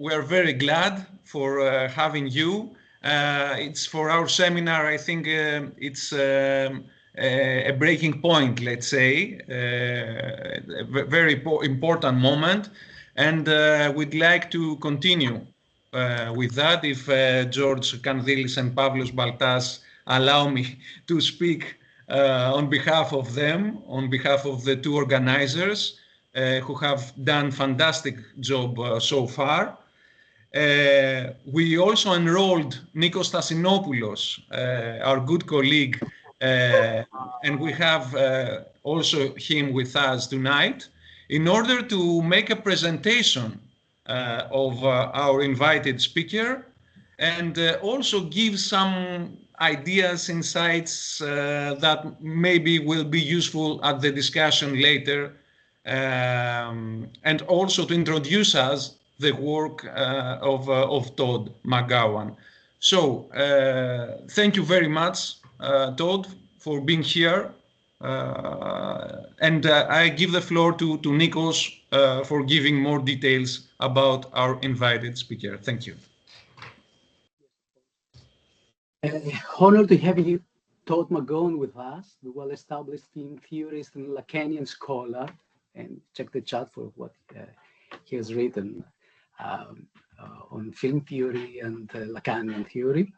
we're very glad for having you. It's for our seminar, I think it's a breaking point, let's say, a very important moment. And we'd like to continue with that if George Kandilis and Pavlos Baltas allow me to speak on behalf of them, on behalf of the two organizers who have done fantastic job so far. We also enrolled Nikos Stasinopoulos, our good colleague, and we have also him with us tonight in order to make a presentation of our invited speaker and also give some ideas, insights that maybe will be useful at the discussion later, and also to introduce us the work of Todd McGowan. So thank you very much, Todd, for being here. And I give the floor to Nikos for giving more details about our invited speaker. Thank you. Honored to have you, Todd McGowan, with us, the well-established film theorist and Lacanian scholar, and check the chat for what he has written on film theory and Lacanian theory.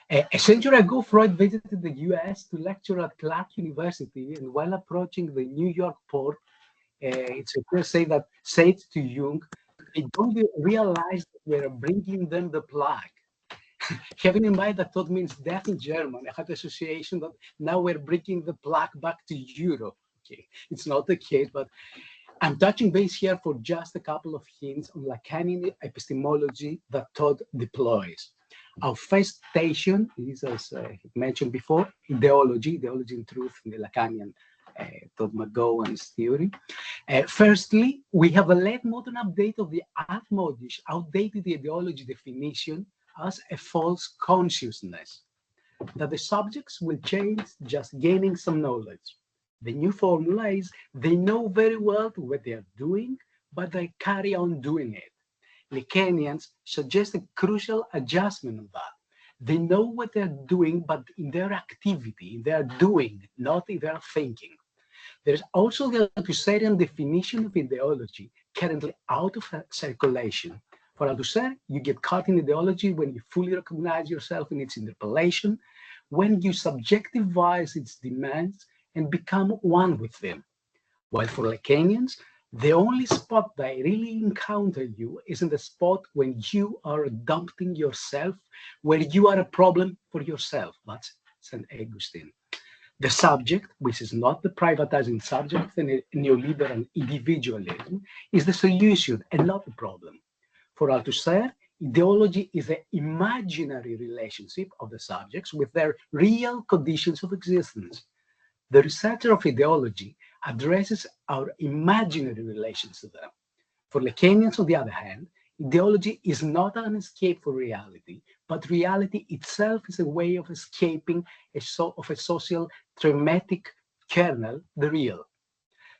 A century ago, Freud visited the US to lecture at Clark University, and while approaching the New York port, it's a clear say that said to Jung, they don't realize that we're bringing them the plague. Having in mind that thought means death in German, I had the association that now we're bringing the plague back to Europe. Okay, it's not the case, but I'm touching base here for just a couple of hints on Lacanian epistemology that Todd deploys. Our first station is, as I mentioned before, ideology in truth in the Lacanian Todd McGowan's theory. Firstly, we have a late modern update of the outdated ideology definition as a false consciousness, that the subjects will change just gaining some knowledge. The new formula is they know very well what they are doing, but they carry on doing it. Lacanians suggest a crucial adjustment on that. They know what they're doing, but in their activity, in their doing, not in their thinking. There's also the Althusserrian definition of ideology, currently out of circulation. For Althusser, you get caught in ideology when you fully recognize yourself in its interpellation, when you subjectivize its demands and become one with them. While for Lacanians, the only spot they really encounter you is in the spot when you are adopting yourself, where you are a problem for yourself. That's St. Augustine. The subject, which is not the privatizing subject in a neoliberal individualism, is the solution and not the problem. For Althusser, ideology is the imaginary relationship of the subjects with their real conditions of existence. The researcher of ideology addresses our imaginary relations to them. For Lacanians, on the other hand, ideology is not an escape for reality, but reality itself is a way of escaping a social traumatic kernel, the real.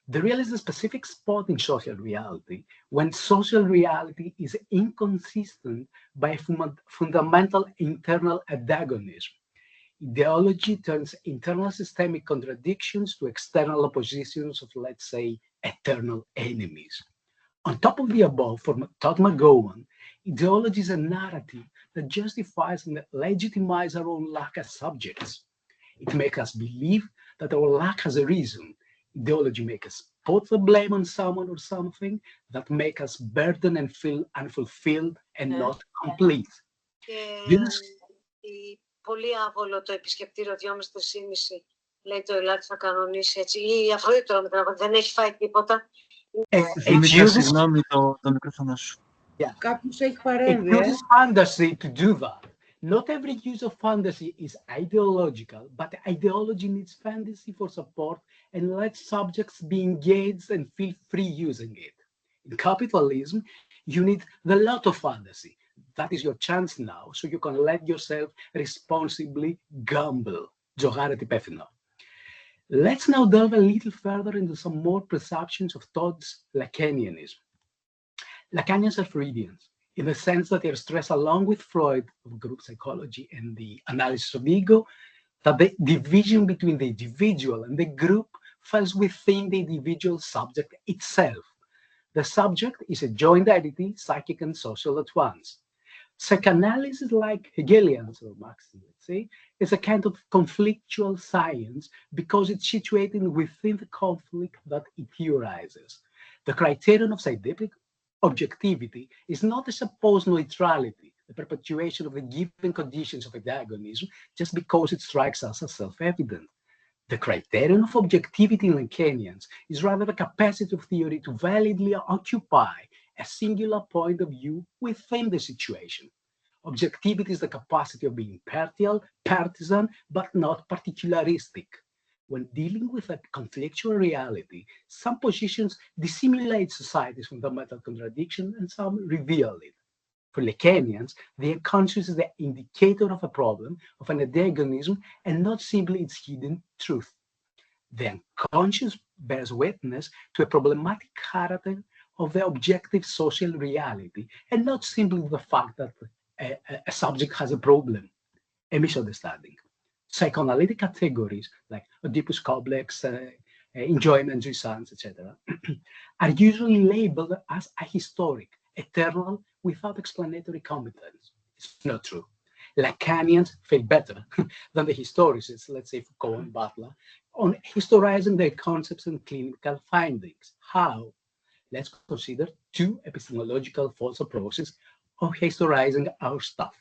The real is a specific spot in social reality when social reality is inconsistent by a fundamental internal antagonism. Ideology turns internal systemic contradictions to external oppositions of, let's say, eternal enemies. On top of the above, for Todd McGowan, ideology is a narrative that justifies and legitimizes our own lack as subjects. It makes us believe that our lack has a reason. Ideology makes us put the blame on someone or something that make us burdened and feel unfulfilled and not complete. Πολύ άβολο το επισκεπτήριο 2,5-3,5 λέει το Ελλάδη θα κανονίσει έτσι ή αυτό τώρα δεν έχει φάει τίποτα. Συγγνώμη το μικρόφωνο σου. Κάποιος έχει παρέμβει. It uses fantasy to do that. Not every use of fantasy is ideological, but ideology needs fantasy for support and lets subjects be engaged and feel free using it. In capitalism, you need the lot of fantasy. That is your chance now, so you can let yourself responsibly gamble. Τζογάρε τι πέθυνο. Let's now delve a little further into some more perceptions of Todd's Lacanianism. Lacanians are Freudians. in the sense that they stress, along with Freud of group psychology and the analysis of the ego, that the division between the individual and the group falls within the individual subject itself. The subject is a joint entity, psychic and social at once. Psychoanalysis, like Hegelians or Marxian, let's say, is a kind of conflictual science because it's situated within the conflict that it theorizes. The criterion of scientific objectivity is not a supposed neutrality, the perpetuation of the given conditions of antagonism, just because it strikes us as self-evident. The criterion of objectivity in Lacanians is rather the capacity of theory to validly occupy a singular point of view within the situation. Objectivity is the capacity of being impartial, partisan, but not particularistic. When dealing with a conflictual reality, some positions dissimulate society's fundamental contradiction and some reveal it. For Lacanians, the unconscious is the indicator of a problem, of an antagonism, and not simply its hidden truth. The unconscious bears witness to a problematic character of the objective social reality, and not simply the fact that a subject has a problem, a misunderstanding. Psychoanalytic categories like Oedipus complex, enjoyment, jouissance, etc., are usually labeled as ahistoric, eternal, without explanatory competence. It's not true. Lacanians fail better than the historicists, let's say Foucault and Butler, on historizing their concepts and clinical findings. How? Let's consider two epistemological false approaches of historizing our stuff.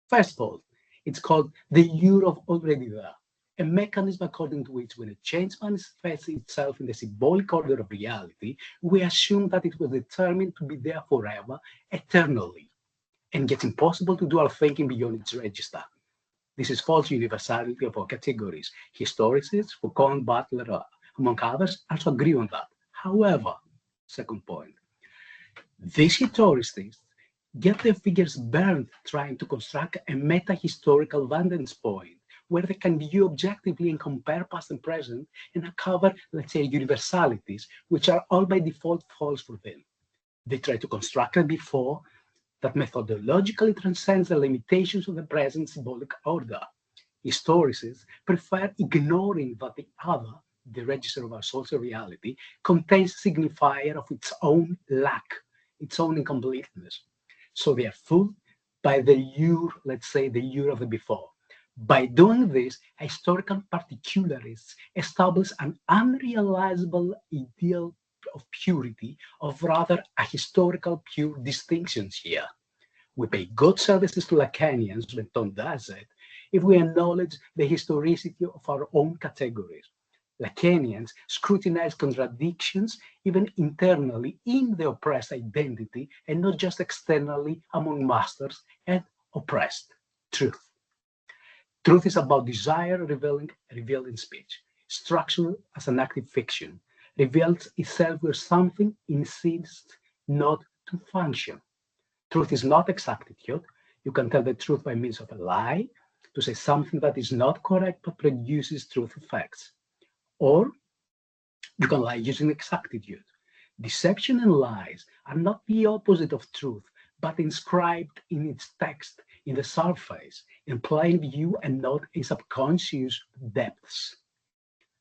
First of all, it's called the lure of already there, a mechanism according to which when a change manifests itself in the symbolic order of reality, we assume that it was determined to be there forever, eternally, and gets impossible to do our thinking beyond its register. This is false universality of our categories. Historicists, Foucault and Butler, among others, also agree on that. However, second point, these historicists get their figures burned trying to construct a meta-historical vantage point where they can view objectively and compare past and present and uncover, let's say, universalities, which are all by default false for them. They try to construct a before that methodologically transcends the limitations of the present symbolic order. Historicists prefer ignoring that the other, the register of our social reality, contains a signifier of its own lack, its own incompleteness. So they are fooled by the lure, let's say, the lure of the before. By doing this, historical particularists establish an unrealizable ideal of purity, of rather a historical pure distinctions here. We pay good services to Lacanians when Tom does it, if we acknowledge the historicity of our own categories. Lacanians scrutinize contradictions even internally in the oppressed identity and not just externally among masters and oppressed. Truth. Truth is about desire revealed in speech. Structure as an active fiction reveals itself where something insists not to function. Truth is not exactitude. You can tell the truth by means of a lie, to say something that is not correct but produces truth effects. Or you can lie using exactitude. Deception and lies are not the opposite of truth, but inscribed in its text, in the surface, in plain view and not in subconscious depths.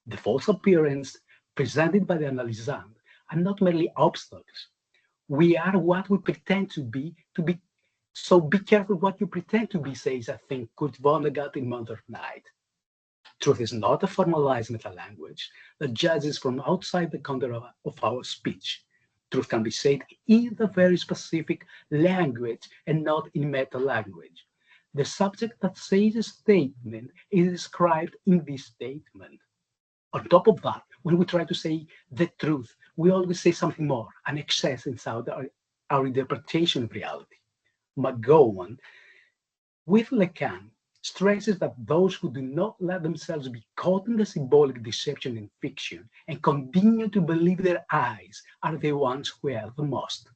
The false appearance presented by the analysand are not merely obstacles. We are what we pretend to be, so be careful what you pretend to be, says, I think, Kurt Vonnegut in Month of Night. Truth is not a formalized meta-language that judges from outside the contour of our speech. Truth can be said in the very specific language and not in meta-language. The subject that says a statement is described in this statement. On top of that, when we try to say the truth, we always say something more, an excess inside our interpretation of reality. McGowan, with Lacan, stresses that those who do not let themselves be caught in the symbolic deception in fiction and continue to believe their eyes are the ones who err the most.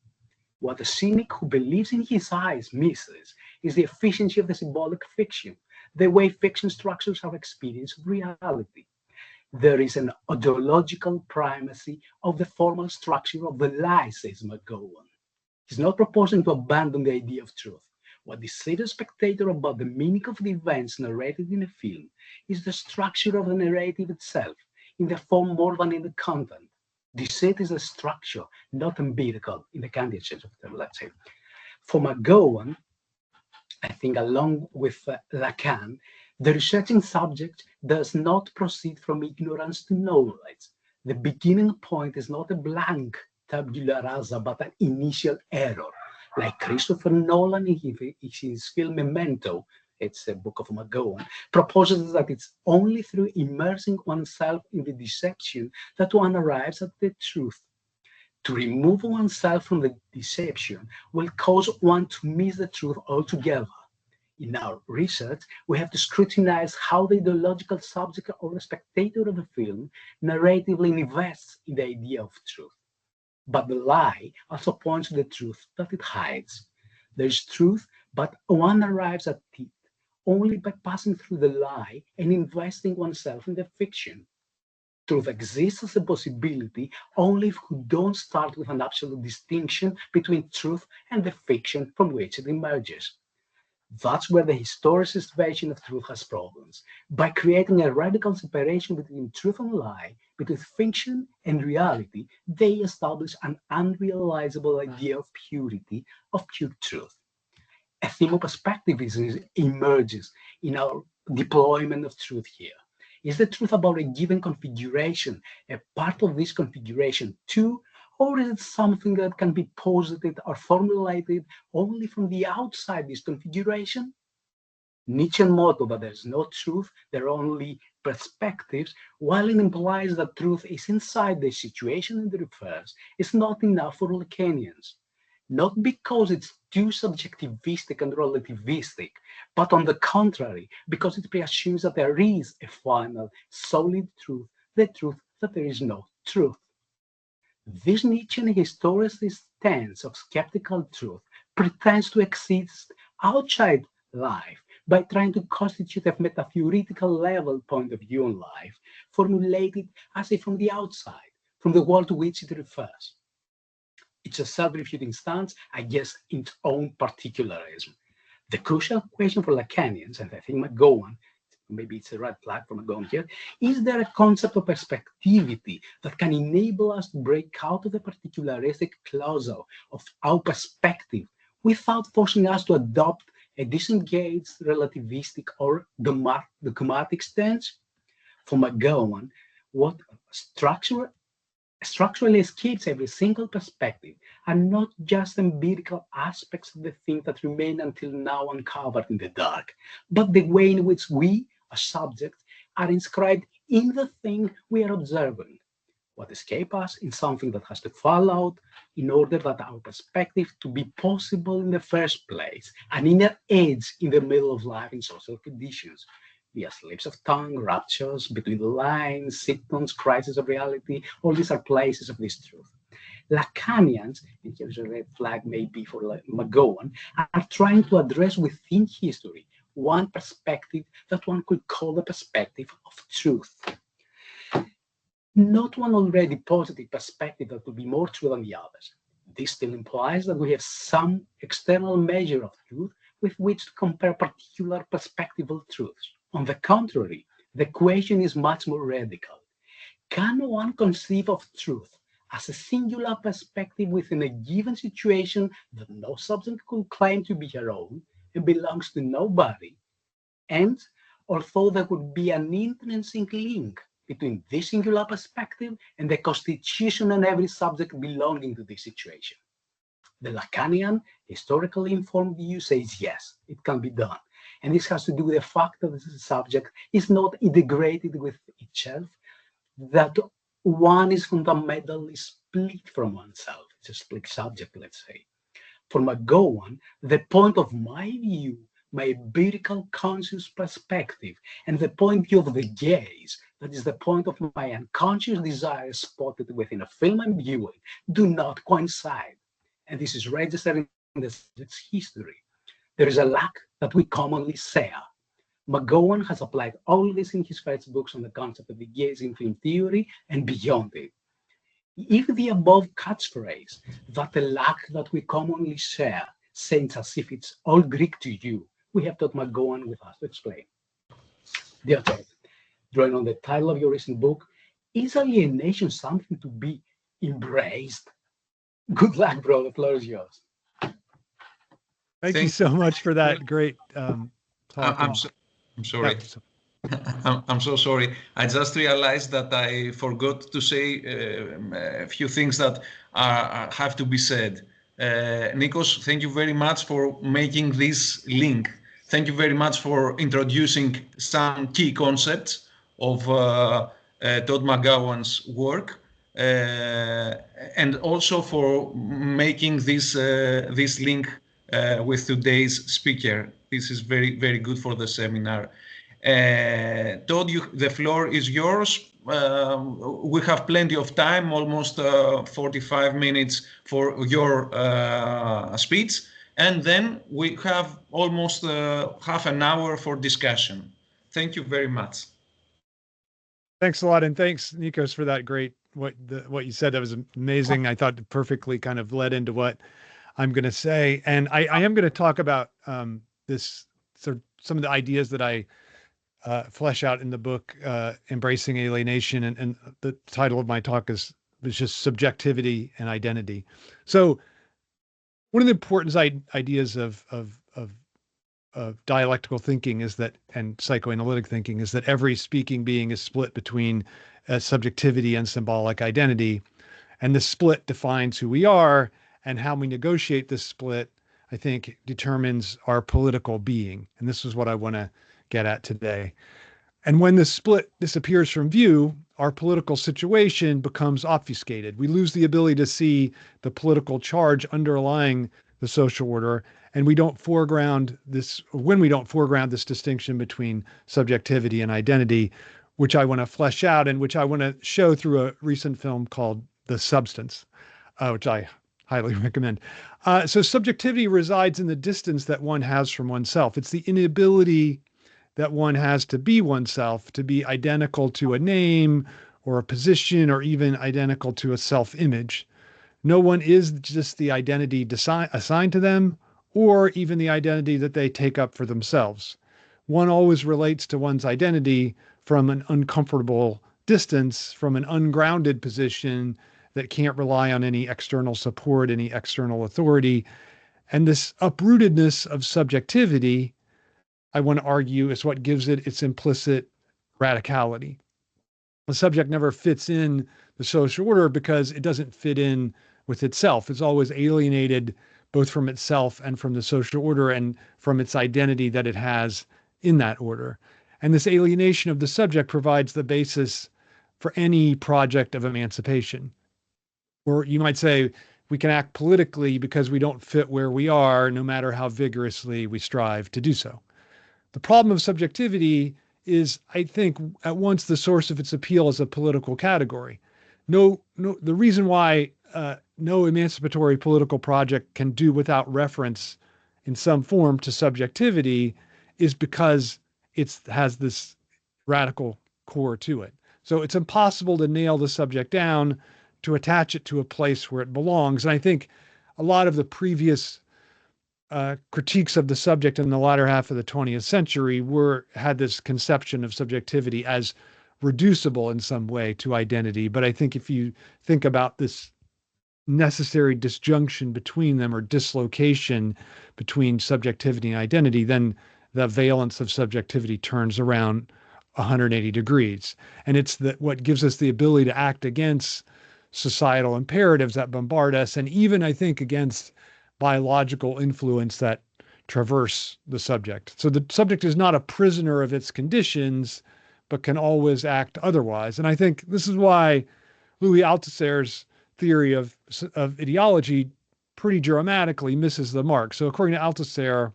What the cynic who believes in his eyes misses is the efficiency of the symbolic fiction, the way fiction structures our experience of reality. There is an ontological primacy of the formal structure of the lie, says McGowan. He's not proposing to abandon the idea of truth. What deceives the spectator about the meaning of the events narrated in a film is the structure of the narrative itself, in the form more than in the content. Deceit is a structure, not empirical, in the Kantian sense of the term, let's say. For McGowan, I think along with Lacan, the researching subject does not proceed from ignorance to knowledge. The beginning point is not a blank tabula rasa, but an initial error. Like Christopher Nolan in his film Memento, it's a book of McGowan, proposes that it's only through immersing oneself in the deception that one arrives at the truth. To remove oneself from the deception will cause one to miss the truth altogether. In our research, we have to scrutinize how the ideological subject or the spectator of the film narratively invests in the idea of truth. But the lie also points to the truth that it hides. There is truth, but one arrives at it only by passing through the lie and investing oneself in the fiction. Truth exists as a possibility only if we don't start with an absolute distinction between truth and the fiction from which it emerges. That's where the historicist version of truth has problems. By creating a radical separation between truth and lie, between fiction and reality, they establish an unrealizable idea of purity, of pure truth. A theme of perspectivism emerges in our deployment of truth here. Is the truth about a given configuration a part of this configuration too, or is it something that can be posited or formulated only from the outside this configuration? Nietzsche's motto that there's no truth, there are only perspectives, while it implies that truth is inside the situation it refers, is not enough for Lacanians. Not because it's too subjectivistic and relativistic, but on the contrary, because it preassumes that there is a final, solid truth, the truth that there is no truth. This Nietzschean historicist stance of skeptical truth pretends to exist outside life by trying to constitute a metatheoretical level point of view on life, formulated as if from the outside, from the world to which it refers. It's a self-refuting stance against its own particularism. The crucial question for Lacanians, and I think McGowan, maybe it's a red flag for McGowan here, is there a concept of perspectivity that can enable us to break out of the particularistic closet of our perspective without forcing us to adopt a disengaged, relativistic, or dogmatic stance? For McGowan, what structurally escapes every single perspective are not just empirical aspects of the thing that remain until now uncovered in the dark, but the way in which we, as subjects, are inscribed in the thing we are observing. What escapes us is something that has to fall out in order that our perspective to be possible in the first place, an inner edge in the middle of life in social conditions, via slips of tongue, raptures, between the lines, symptoms, crisis of reality, all these are places of this truth. Lacanians, and here's a red flag maybe for McGowan, are trying to address within history one perspective that one could call the perspective of truth. Not one already positive perspective that would be more true than the others. This still implies that we have some external measure of truth with which to compare particular perspectival truths. On the contrary, the question is much more radical. Can one conceive of truth as a singular perspective within a given situation that no subject could claim to be her own and belongs to nobody? And although there could be an intrinsic link between this singular perspective and the constitution and every subject belonging to this situation. The Lacanian, historically informed view says yes, it can be done. And this has to do with the fact that the subject is not integrated with itself, that one is fundamentally split from oneself. It's a split subject, let's say. For McGowan, the point of my view, my empirical conscious perspective, and the point of view of the gaze, that is the point of my unconscious desire spotted within a film I'm viewing, do not coincide. And this is registered in the subject's history. There is a lack that we commonly share. McGowan has applied all this in his first books on the concept of the gaze in film theory and beyond it. If the above catchphrase, that the luck that we commonly share, sounds as if it's all Greek to you, we have Todd McGowan with us to explain. Dear Todd, drawing on the title of your recent book, is alienation something to be embraced? Good luck, bro. The floor is yours. Thank you so much for that great talk. I'm sorry. I'm so sorry. I just realized that I forgot to say a few things that have to be said. Nikos, thank you very much for making this link. Thank you very much for introducing some key concepts of Todd McGowan's work, and also for making this link with today's speaker. This is very, very good for the seminar. Todd, the floor is yours. We have plenty of time, almost 45 minutes for your speech, and then we have almost half an hour for discussion. Thank you very much. Thanks a lot, and thanks, Nikos, for that great what you said. That was amazing. I thought it perfectly kind of led into what I'm going to say, and I am going to talk about this sort of some of the ideas that I flesh out in the book, Embracing Alienation, and the title of my talk is just Subjectivity and Identity. So one of the important ideas of dialectical thinking is that, and psychoanalytic thinking, is that every speaking being is split between subjectivity and symbolic identity. And the split defines who we are, and how we negotiate this split, I think, determines our political being. And this is what I want to get at today. And when the split disappears from view, our political situation becomes obfuscated. We lose the ability to see the political charge underlying the social order, and we don't foreground this, when we don't foreground this distinction between subjectivity and identity, which I want to flesh out and which I want to show through a recent film called The Substance, which I highly recommend. So subjectivity resides in the distance that one has from oneself. It's the inability that one has to be oneself, to be identical to a name or a position, or even identical to a self-image. No one is just the identity assigned to them, or even the identity that they take up for themselves. One always relates to one's identity from an uncomfortable distance, from an ungrounded position that can't rely on any external support, any external authority. And this uprootedness of subjectivity, I want to argue, is what gives it its implicit radicality. The subject never fits in the social order because it doesn't fit in with itself. It's always alienated both from itself and from the social order and from its identity that it has in that order. And this alienation of the subject provides the basis for any project of emancipation. Or you might say, we can act politically because we don't fit where we are, no matter how vigorously we strive to do so. The problem of subjectivity is, I think, at once the source of its appeal as a political category. The reason why no emancipatory political project can do without reference in some form to subjectivity is because it has this radical core to it. So it's impossible to nail the subject down, to attach it to a place where it belongs. And I think a lot of the previous critiques of the subject in the latter half of the 20th century had this conception of subjectivity as reducible in some way to identity. But I think if you think about this necessary disjunction between them, or dislocation between subjectivity and identity, then the valence of subjectivity turns around 180 degrees. And it's what gives us the ability to act against societal imperatives that bombard us, and even, I think, against biological influence that traverse the subject. So the subject is not a prisoner of its conditions, but can always act otherwise. And I think this is why Louis Althusser's theory of ideology pretty dramatically misses the mark. So according to Althusser,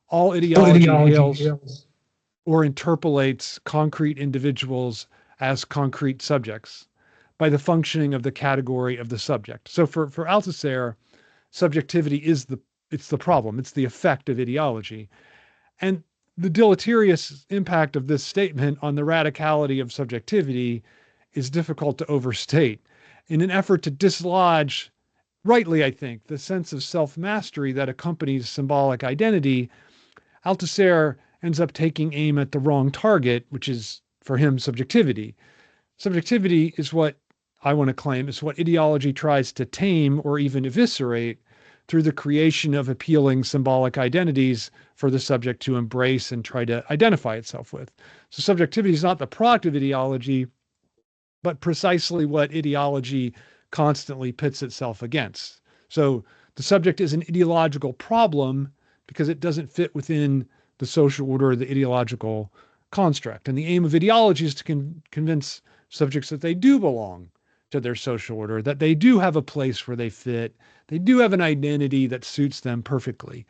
all ideology hails or interpolates concrete individuals as concrete subjects by the functioning of the category of the subject. So for Althusser, subjectivity is the problem. It's the effect of ideology. And the deleterious impact of this statement on the radicality of subjectivity is difficult to overstate. in an effort to dislodge, rightly, I think, the sense of self-mastery that accompanies symbolic identity, Althusser ends up taking aim at the wrong target, which is, for him, subjectivity. Subjectivity is what I want to claim is what ideology tries to tame or even eviscerate through the creation of appealing symbolic identities for the subject to embrace and try to identify itself with. So subjectivity is not the product of ideology, but precisely what ideology constantly pits itself against. So the subject is an ideological problem because it doesn't fit within the social order or the ideological construct. And the aim of ideology is to convince subjects that they do belong to their social order, that they do have a place where they fit, they do have an identity that suits them perfectly.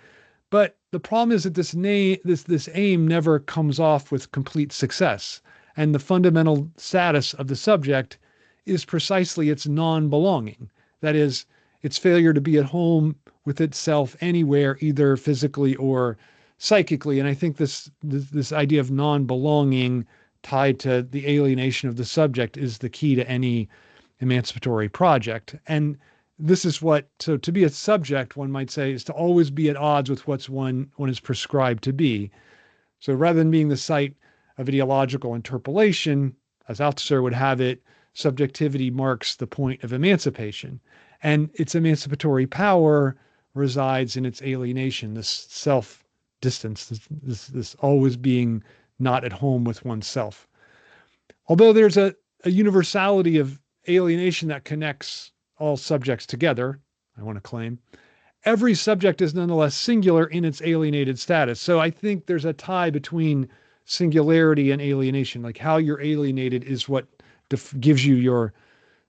But the problem is that this aim never comes off with complete success. And the fundamental status of the subject is precisely its non-belonging. That is, its failure to be at home with itself anywhere, either physically or psychically. And I think this idea of non-belonging tied to the alienation of the subject is the key to any emancipatory project. And this is what, so to be a subject, one might say, is to always be at odds with what one is prescribed to be. So rather than being the site of ideological interpolation, as Althusser would have it, subjectivity marks the point of emancipation. And its emancipatory power resides in its alienation, this self-distance, this always being not at home with oneself. Although there's a universality of alienation that connects all subjects together, I want to claim, every subject is nonetheless singular in its alienated status. So I think there's a tie between singularity and alienation, like how you're alienated is what gives you your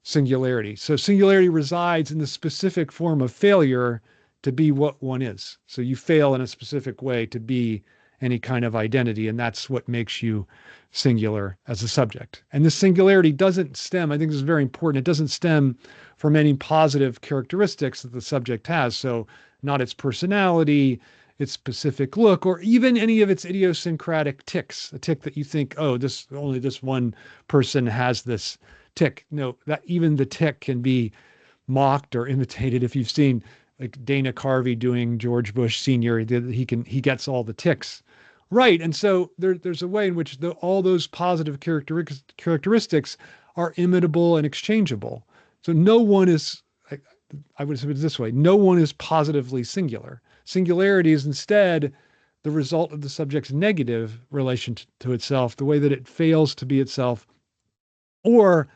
singularity. So singularity resides in the specific form of failure to be what one is. So you fail in a specific way to be any kind of identity, and that's what makes you singular as a subject. And this singularity doesn't stem, I think this is very important, it doesn't stem from any positive characteristics that the subject has. So not its personality, its specific look, or even any of its idiosyncratic tics, a tic that you think, oh, only this one person has this tic. No, that even the tic can be mocked or imitated. If you've seen like Dana Carvey doing George Bush Sr., he gets all the tics right. And so there's a way in which all those positive characteristics are imitable and exchangeable. So no one is, I would say it this way, no one is positively singular. Singularity is instead the result of the subject's negative relation to itself, the way that it fails to be itself. Or,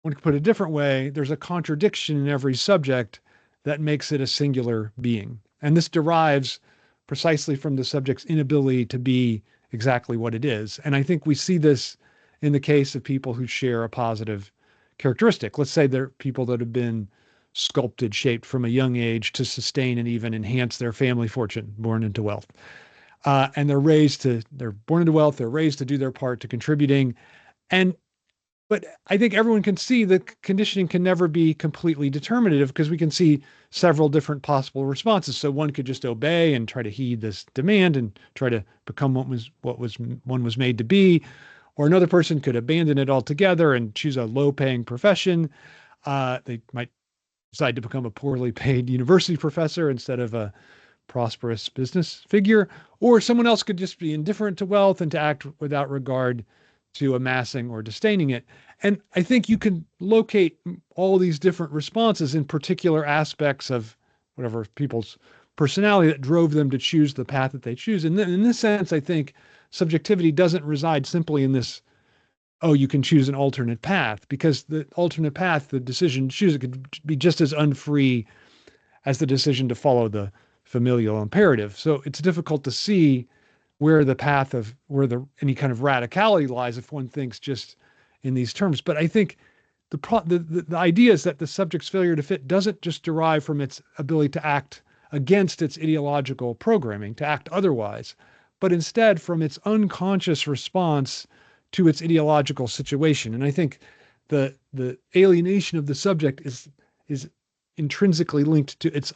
one could put it a different way, there's a contradiction in every subject that makes it a singular being. And this derives precisely from the subject's inability to be exactly what it is. And I think we see this in the case of people who share a positive characteristic. Let's say they're people that have been sculpted, shaped from a young age to sustain and even enhance their family fortune, born into wealth. And they're born into wealth, they're raised to do their part to contributing. But I think everyone can see that conditioning can never be completely determinative because we can see several different possible responses. So one could just obey and try to heed this demand and try to become what one was made to be. Or another person could abandon it altogether and choose a low-paying profession. They might decide to become a poorly paid university professor instead of a prosperous business figure. Or someone else could just be indifferent to wealth and to act without regard to amassing or disdaining it. And I think you can locate all these different responses in particular aspects of whatever people's personality that drove them to choose the path that they choose. And then in this sense, I think subjectivity doesn't reside simply in this, oh, you can choose an alternate path, because the alternate path, the decision to choose it, could be just as unfree as the decision to follow the familial imperative. So it's difficult to see where the path of any kind of radicality lies if one thinks just in these terms. But I think the idea is that the subject's failure to fit doesn't just derive from its ability to act against its ideological programming, to act otherwise, but instead from its unconscious response to its ideological situation. And I think the alienation of the subject is intrinsically linked to its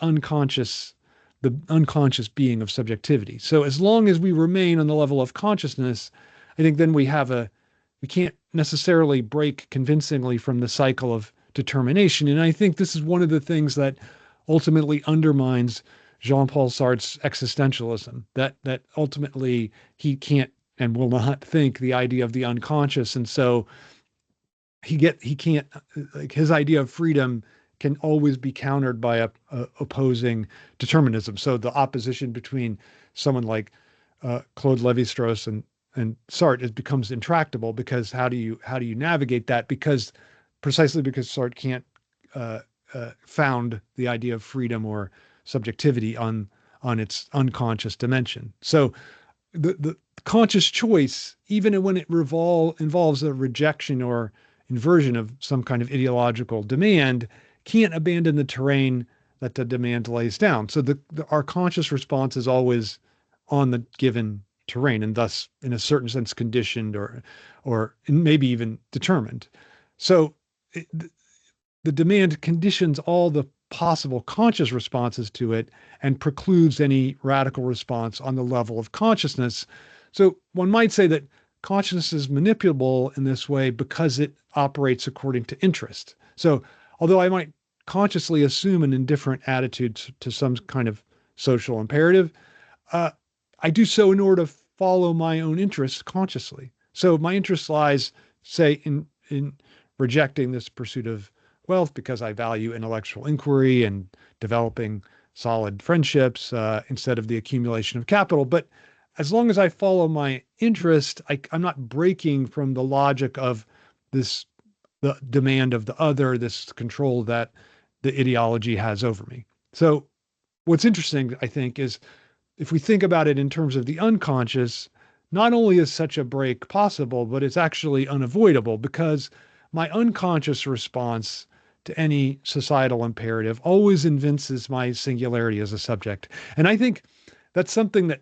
the unconscious being of subjectivity. So as long as we remain on the level of consciousness, I think then we can't necessarily break convincingly from the cycle of determination. And I think this is one of the things that ultimately undermines Jean-Paul Sartre's existentialism, that ultimately he can't and will not think the idea of the unconscious. And so he can't, like, his idea of freedom can always be countered by a opposing determinism. So the opposition between someone like Claude Lévi-Strauss and Sartre, it becomes intractable, because how do you navigate that? Precisely because Sartre can't found the idea of freedom or subjectivity on its unconscious dimension. So the conscious choice, even when it involves a rejection or inversion of some kind of ideological demand, can't abandon the terrain that the demand lays down. So our conscious response is always on the given terrain, and thus in a certain sense conditioned or maybe even determined. So the demand conditions all the possible conscious responses to it and precludes any radical response on the level of consciousness. So one might say that consciousness is manipulable in this way because it operates according to interest. So although I might consciously assume an indifferent attitude to some kind of social imperative, I do so in order to follow my own interests consciously. So my interest lies, say, in rejecting this pursuit of wealth because I value intellectual inquiry and developing solid friendships instead of the accumulation of capital. But as long as I follow my interest, I'm not breaking from the logic of the demand of the other, this control that the ideology has over me. So what's interesting, I think, is if we think about it in terms of the unconscious, not only is such a break possible, but it's actually unavoidable, because my unconscious response to any societal imperative always evinces my singularity as a subject. And I think that's something that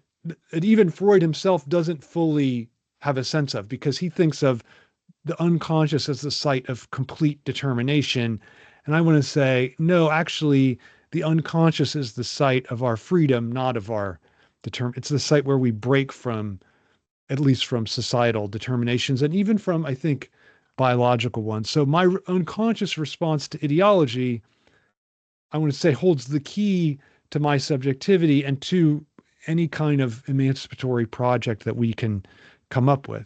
even Freud himself doesn't fully have a sense of, because he thinks of the unconscious as the site of complete determination. And I want to say, no, actually, the unconscious is the site of our freedom, not of our it's the site where we break from, at least from societal determinations, and even from, I think, biological ones. So my unconscious response to ideology, I want to say, holds the key to my subjectivity and to any kind of emancipatory project that we can come up with.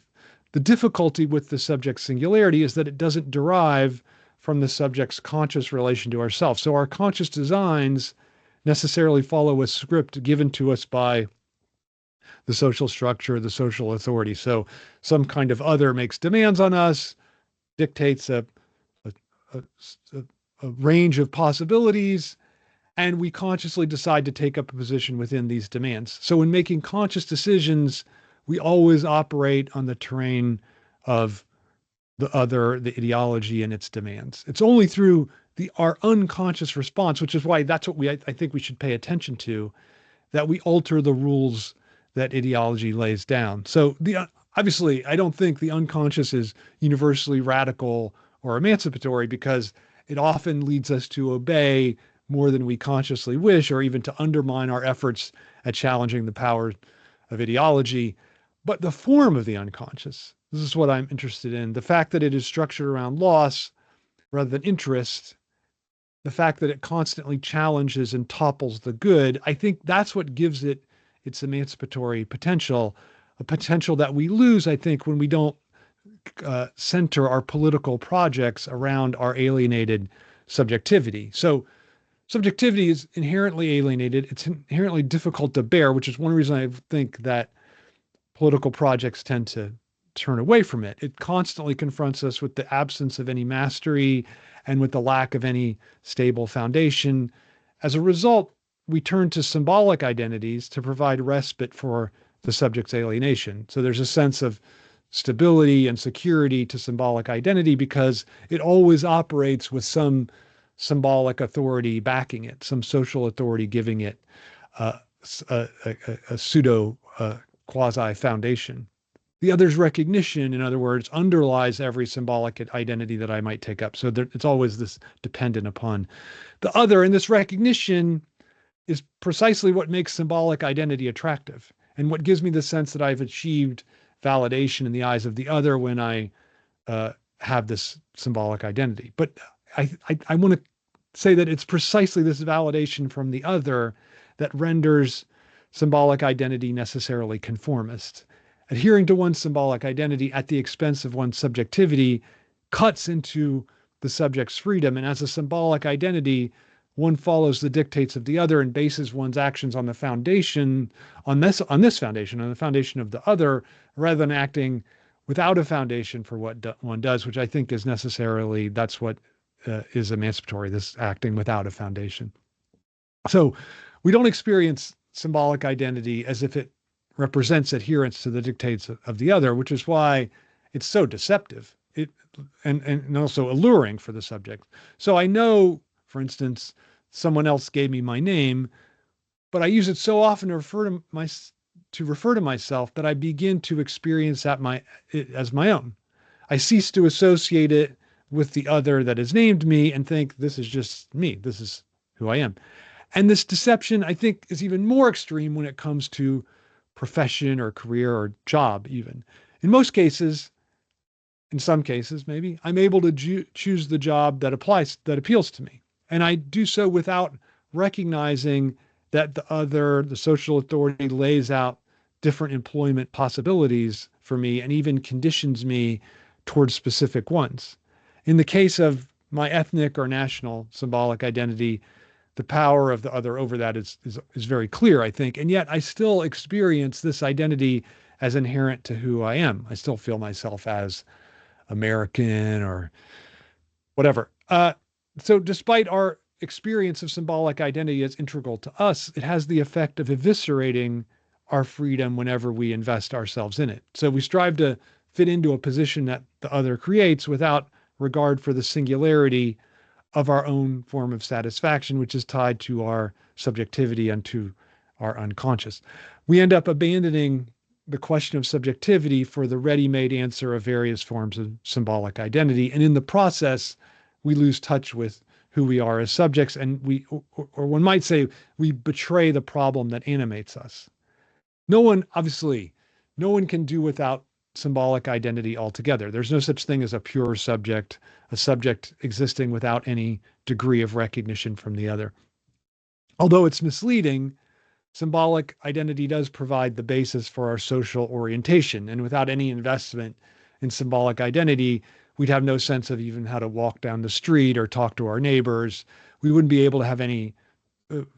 The difficulty with the subject's singularity is that it doesn't derive from the subject's conscious relation to ourselves. So our conscious designs necessarily follow a script given to us by the social structure, the social authority. So some kind of other makes demands on us, dictates a range of possibilities, and we consciously decide to take up a position within these demands. So in making conscious decisions, we always operate on the terrain of the other, the ideology and its demands. It's only through our unconscious response, which is why that's what I think we should pay attention to, that we alter the rules that ideology lays down. So obviously, I don't think the unconscious is universally radical or emancipatory, because it often leads us to obey more than we consciously wish, or even to undermine our efforts at challenging the power of ideology. But the form of the unconscious, this is what I'm interested in. The fact that it is structured around loss rather than interest, the fact that it constantly challenges and topples the good, I think that's what gives it its emancipatory potential, a potential that we lose, I think, when we don't center our political projects around our alienated subjectivity. So subjectivity is inherently alienated. It's inherently difficult to bear, which is one reason I think that political projects tend to turn away from it. It constantly confronts us with the absence of any mastery and with the lack of any stable foundation. As a result, we turn to symbolic identities to provide respite for the subject's alienation. So there's a sense of stability and security to symbolic identity because it always operates with some symbolic authority backing it, some social authority giving it a pseudo quasi foundation. The other's recognition, in other words, underlies every symbolic identity that I might take up. So it's always this dependent upon the other. And this recognition is precisely what makes symbolic identity attractive and what gives me the sense that I've achieved validation in the eyes of the other when I have this symbolic identity. But I want to say that it's precisely this validation from the other that renders symbolic identity necessarily conformist. Adhering to one's symbolic identity at the expense of one's subjectivity cuts into the subject's freedom. And as a symbolic identity, one follows the dictates of the other and bases one's actions on the foundation, on the foundation of the other, rather than acting without a foundation for what one does, which I think is necessarily, that's what is emancipatory, this acting without a foundation. So we don't experience symbolic identity as if it represents adherence to the dictates of the other, which is why it's so deceptive and also alluring for the subject. So I know, for instance, someone else gave me my name, but I use it so often to refer to myself that I begin to experience it as my own. I cease to associate it with the other that has named me and think this is just me. This is who I am. And this deception, I think, is even more extreme when it comes to profession or career or job even. In most cases, in some cases maybe, I'm able to choose the job that appeals to me. And I do so without recognizing that the social authority lays out different employment possibilities for me and even conditions me towards specific ones. In the case of my ethnic or national symbolic identity, the power of the other over that is very clear, I think. And yet I still experience this identity as inherent to who I am. I still feel myself as American or whatever. So despite our experience of symbolic identity as integral to us, it has the effect of eviscerating our freedom whenever we invest ourselves in it. So we strive to fit into a position that the other creates without regard for the singularity of our own form of satisfaction, which is tied to our subjectivity and to our unconscious. We end up abandoning the question of subjectivity for the ready-made answer of various forms of symbolic identity. And in the process, we lose touch with who we are as subjects. And or one might say, we betray the problem that animates us. No one can do without symbolic identity altogether. There's no such thing as a pure subject, a subject existing without any degree of recognition from the other. Although it's misleading, symbolic identity does provide the basis for our social orientation. And without any investment in symbolic identity, we'd have no sense of even how to walk down the street or talk to our neighbors. We wouldn't be able to have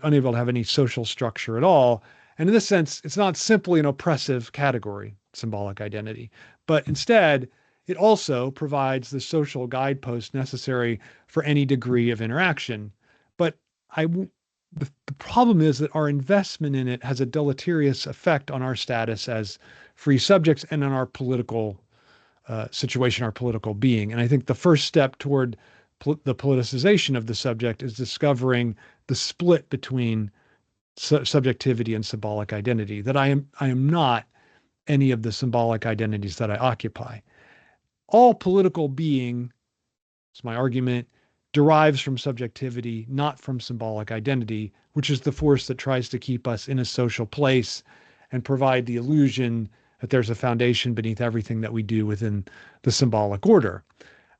unable to have any social structure at all. And in this sense, it's not simply an oppressive category, symbolic identity, but instead, it also provides the social guidepost necessary for any degree of interaction. But the problem is that our investment in it has a deleterious effect on our status as free subjects and on our political situation, our political being. And I think the first step toward the politicization of the subject is discovering the split between subjectivity and symbolic identity, that I am not any of the symbolic identities that I occupy. All political being, it's my argument, derives from subjectivity, not from symbolic identity, which is the force that tries to keep us in a social place and provide the illusion that there's a foundation beneath everything that we do within the symbolic order.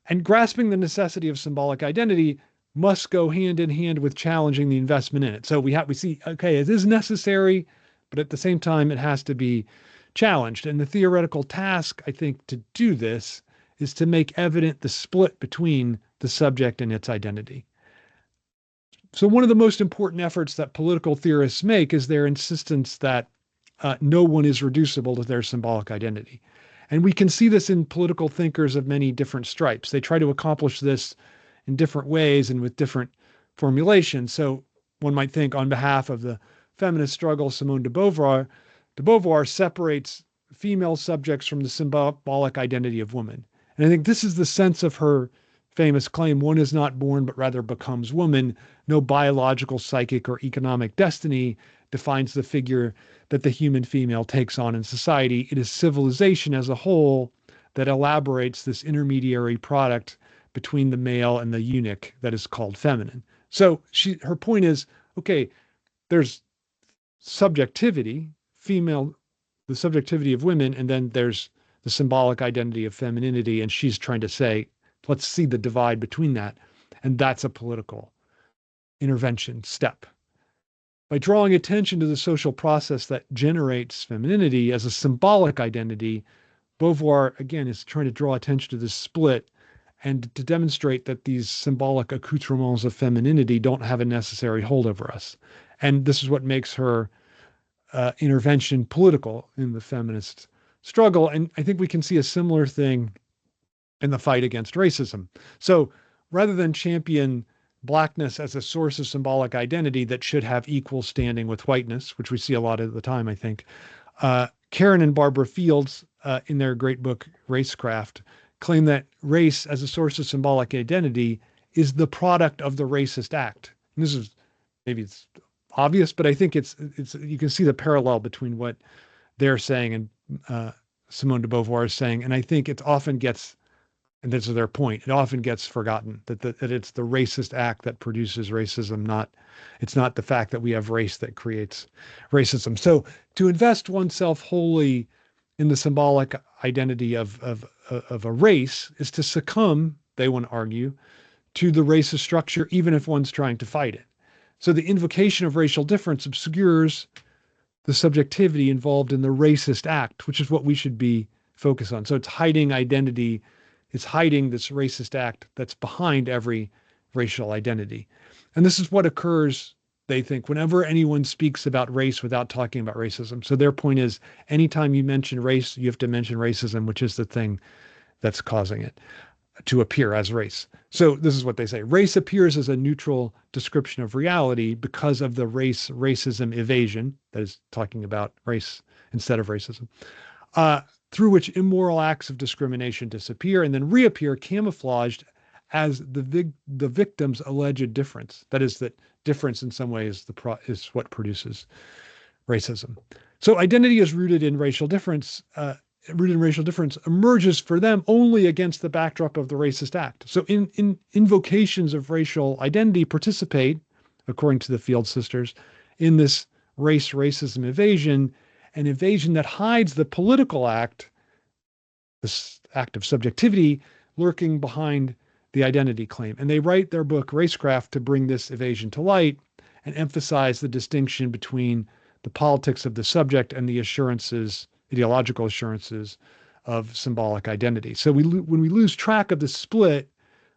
And grasping the necessity of symbolic identity must go hand in hand with challenging the investment in it. So we see, okay, it is necessary, but at the same time, it has to be challenged. And the theoretical task, I think, to do this is to make evident the split between the subject and its identity. So one of the most important efforts that political theorists make is their insistence that no one is reducible to their symbolic identity. And we can see this in political thinkers of many different stripes. They try to accomplish this in different ways and with different formulations. So one might think on behalf of the feminist struggle, Simone de Beauvoir separates female subjects from the symbolic identity of women. And I think this is the sense of her famous claim, one is not born, but rather becomes woman. No biological, psychic, or economic destiny defines the figure that the human female takes on in society. It is civilization as a whole that elaborates this intermediary product between the male and the eunuch that is called feminine. So her point is, okay, there's subjectivity, the subjectivity of women, and then there's the symbolic identity of femininity. And she's trying to say, let's see the divide between that. And that's a political intervention step. By drawing attention to the social process that generates femininity as a symbolic identity, Beauvoir, again, is trying to draw attention to this split and to demonstrate that these symbolic accoutrements of femininity don't have a necessary hold over us. And this is what makes her intervention political in the feminist struggle. And I think we can see a similar thing in the fight against racism. So rather than champion Blackness as a source of symbolic identity that should have equal standing with whiteness, which we see a lot of the time, I think, Karen and Barbara Fields, in their great book, Racecraft, claim that race as a source of symbolic identity is the product of the racist act. And this is, maybe it's obvious, but I think it's you can see the parallel between what they're saying and Simone de Beauvoir is saying. And I think it often gets, and this is their point, it often gets forgotten that it's the racist act that produces racism, it's not the fact that we have race that creates racism. So to invest oneself wholly in the symbolic identity of a race is to succumb, they want to argue, to the racist structure, even if one's trying to fight it. So the invocation of racial difference obscures the subjectivity involved in the racist act, which is what we should be focused on. So it's hiding identity. It's hiding this racist act that's behind every racial identity. And this is what occurs, they think, whenever anyone speaks about race without talking about racism. So their point is, anytime you mention race, you have to mention racism, which is the thing that's causing it to appear as race. So this is what they say. Race appears as a neutral description of reality because of the racism evasion, that is talking about race instead of racism, through which immoral acts of discrimination disappear and then reappear camouflaged as the victim's alleged difference. That is, that difference in some way is what produces racism. So identity is rooted in racial difference. Emerges for them only against the backdrop of the racist act. So in invocations of racial identity participate, according to the Field sisters, in this racism evasion, an evasion that hides the political act, this act of subjectivity, lurking behind the identity claim. And they write their book, Racecraft, to bring this evasion to light and emphasize the distinction between the politics of the subject and the ideological assurances of symbolic identity. So when we lose track of the split,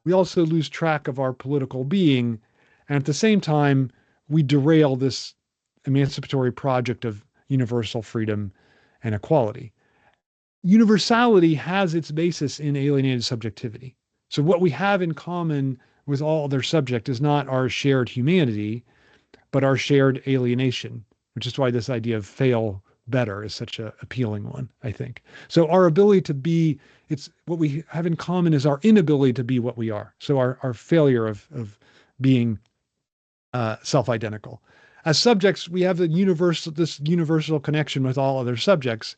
we also lose track of our political being. And at the same time, we derail this emancipatory project of universal freedom and equality. Universality has its basis in alienated subjectivity. So what we have in common with all other subjects is not our shared humanity, but our shared alienation, which is why this idea of fail better is such an appealing one, I think. So our ability to be, it's what we have in common is our inability to be what we are. So our failure of being self-identical. As subjects, we have this universal connection with all other subjects.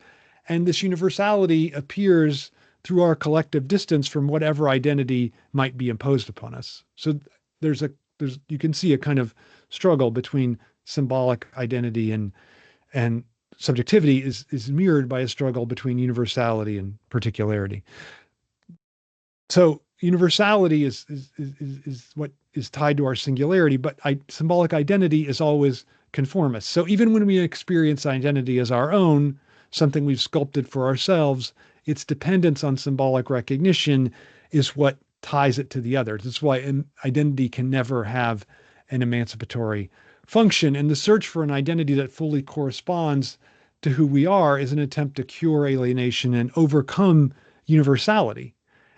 And this universality appears through our collective distance from whatever identity might be imposed upon us. So you can see a kind of struggle between symbolic identity and subjectivity is mirrored by a struggle between universality and particularity. So universality is what is tied to our singularity, but symbolic identity is always conformist. So even when we experience identity as our own, something we've sculpted for ourselves, its dependence on symbolic recognition is what ties it to the other. That's why an identity can never have an emancipatory function. And the search for an identity that fully corresponds to who we are is an attempt to cure alienation and overcome universality.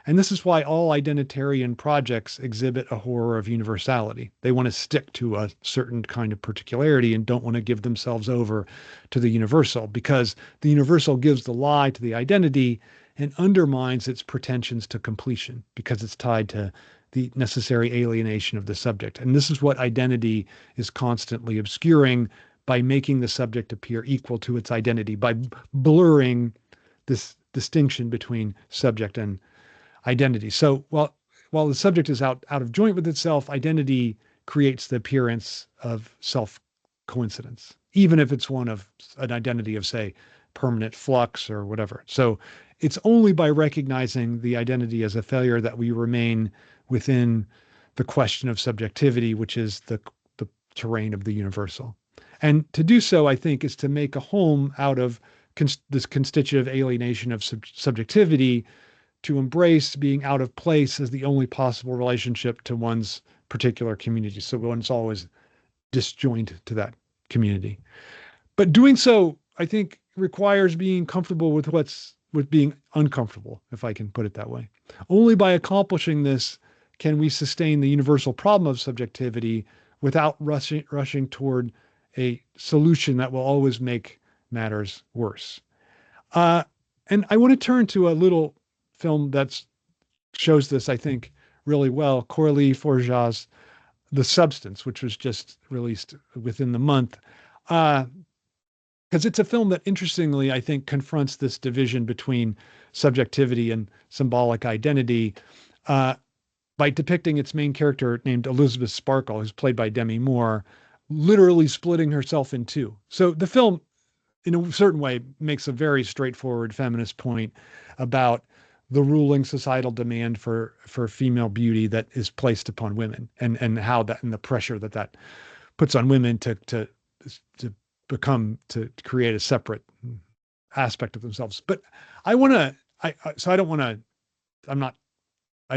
And this is why all identitarian projects exhibit a horror of universality. They want to stick to a certain kind of particularity and don't want to give themselves over to the universal, because the universal gives the lie to the identity and undermines its pretensions to completion because it's tied to the necessary alienation of the subject. And this is what identity is constantly obscuring by making the subject appear equal to its identity, by blurring this distinction between subject and identity. So while the subject is out of joint with itself, identity creates the appearance of self-coincidence, even if it's one of an identity of, say, permanent flux or whatever. So it's only by recognizing the identity as a failure that we remain within the question of subjectivity, which is the terrain of the universal. And to do so, I think, is to make a home out of this constitutive alienation of subjectivity, to embrace being out of place as the only possible relationship to one's particular community. So one's always disjoint to that community. But doing so, I think, requires being comfortable with being uncomfortable, if I can put it that way. Only by accomplishing this can we sustain the universal problem of subjectivity without rushing toward a solution that will always make matters worse. And I want to turn to a little film that shows this, I think, really well. Coralie Forgeat's The Substance, which was just released within the month. Because it's a film that, interestingly, I think, confronts this division between subjectivity and symbolic identity by depicting its main character named Elizabeth Sparkle, who's played by Demi Moore, literally splitting herself in two. So the film, in a certain way, makes a very straightforward feminist point about the ruling societal demand for female beauty that is placed upon women, and how that, and the pressure that puts on women to create a separate aspect of themselves. But I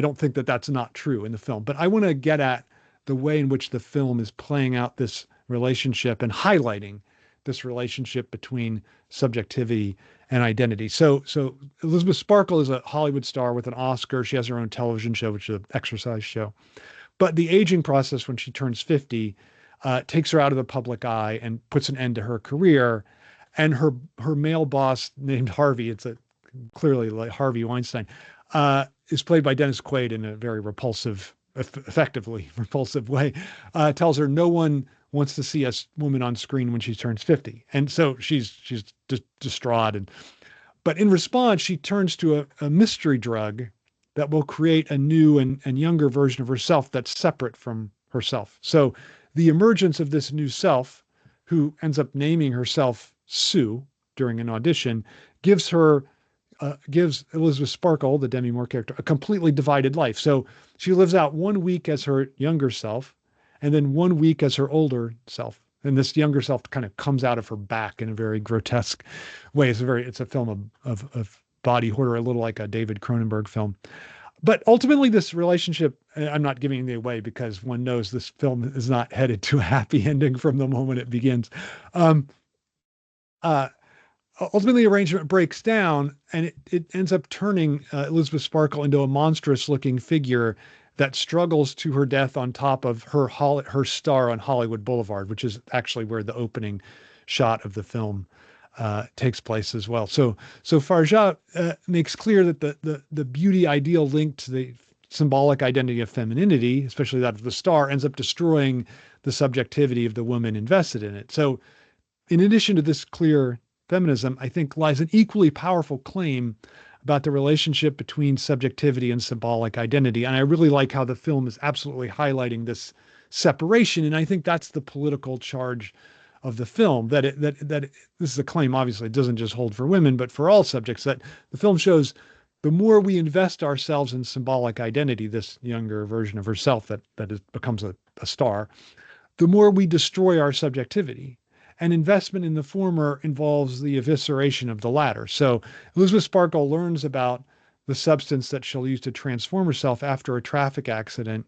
don't think that that's not true in the film, but I want to get at the way in which the film is playing out this relationship and highlighting this relationship between subjectivity and identity. So Elizabeth Sparkle is a Hollywood star with an Oscar. She has her own television show, which is an exercise show. But the aging process when she turns 50 takes her out of the public eye and puts an end to her career. And her male boss named Harvey, it's clearly like Harvey Weinstein, is played by Dennis Quaid in a very effectively repulsive way, tells her no one wants to see a woman on screen when she turns 50. And so she's distraught. But in response, she turns to a mystery drug that will create a new and younger version of herself that's separate from herself. So the emergence of this new self, who ends up naming herself Sue during an audition, gives Elizabeth Sparkle, the Demi Moore character, a completely divided life. So she lives out 1 week as her younger self, and then 1 week as her older self. And this younger self kind of comes out of her back in a very grotesque way. It's a film of body horror, a little like a David Cronenberg film. But ultimately, this relationship, I'm not giving it away because one knows this film is not headed to a happy ending from the moment it begins. Ultimately, the arrangement breaks down, and it ends up turning Elizabeth Sparkle into a monstrous-looking figure that struggles to her death on top of her star on Hollywood Boulevard, which is actually where the opening shot of the film takes place as well. So Forgeat makes clear that the beauty ideal linked to the symbolic identity of femininity, especially that of the star, ends up destroying the subjectivity of the woman invested in it. So in addition to this clear feminism, I think lies an equally powerful claim about the relationship between subjectivity and symbolic identity. And I really like how the film is absolutely highlighting this separation. And I think that's the political charge of the film, that this is a claim, obviously, it doesn't just hold for women, but for all subjects, that the film shows the more we invest ourselves in symbolic identity, this younger version of herself that becomes a star, the more we destroy our subjectivity. And investment in the former involves the evisceration of the latter. So Elizabeth Sparkle learns about the substance that she'll use to transform herself after a traffic accident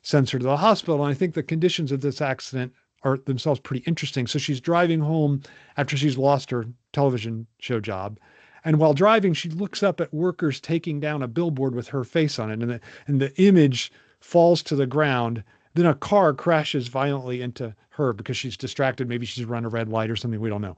sends her to the hospital. And I think the conditions of this accident are themselves pretty interesting. So she's driving home after she's lost her television show job. And while driving, she looks up at workers taking down a billboard with her face on it. And the image falls to the ground. Then a car crashes violently into her because she's distracted. Maybe she's run a red light or something. We don't know.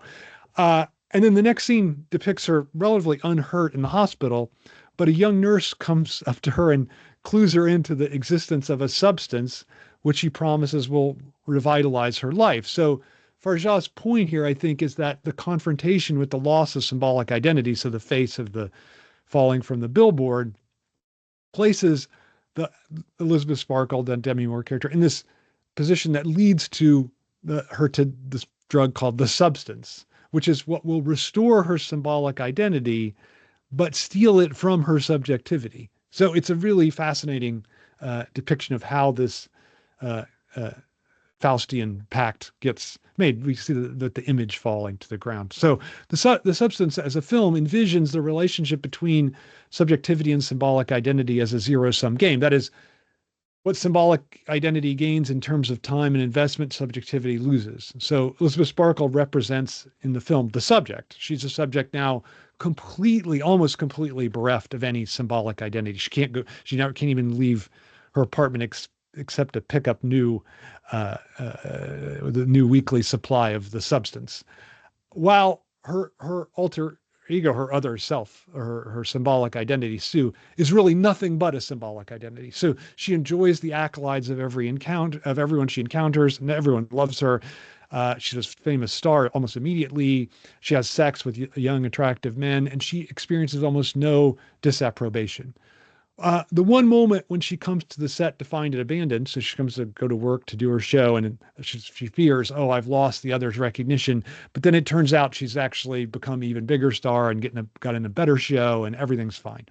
And then the next scene depicts her relatively unhurt in the hospital, but a young nurse comes up to her and clues her into the existence of a substance which she promises will revitalize her life. So Forgeat's point here, I think, is that the confrontation with the loss of symbolic identity, so the face of the falling from the billboard, places the Elizabeth Sparkle, the Demi Moore character, in this position that leads to her to this drug called the substance, which is what will restore her symbolic identity, but steal it from her subjectivity. So it's a really fascinating depiction of how this Faustian pact gets made. We see the image falling to the ground. So the substance as a film envisions the relationship between subjectivity and symbolic identity as a zero-sum game. That is, what symbolic identity gains in terms of time and investment, subjectivity loses. So Elizabeth Sparkle represents in the film the subject. She's a subject now almost completely bereft of any symbolic identity. She can't even leave her apartment except to pick up the new weekly supply of the substance. While her alter ego, her other self, her symbolic identity, Sue, is really nothing but a symbolic identity. So she enjoys the accolades of everyone she encounters, and everyone loves her. She's a famous star almost immediately. She has sex with young, attractive men, and she experiences almost no disapprobation. The one moment when she comes to the set to find it abandoned, so she comes to go to work to do her show, and she fears, oh, I've lost the others' recognition. But then it turns out she's actually become an even bigger star and got in a better show, and everything's fine.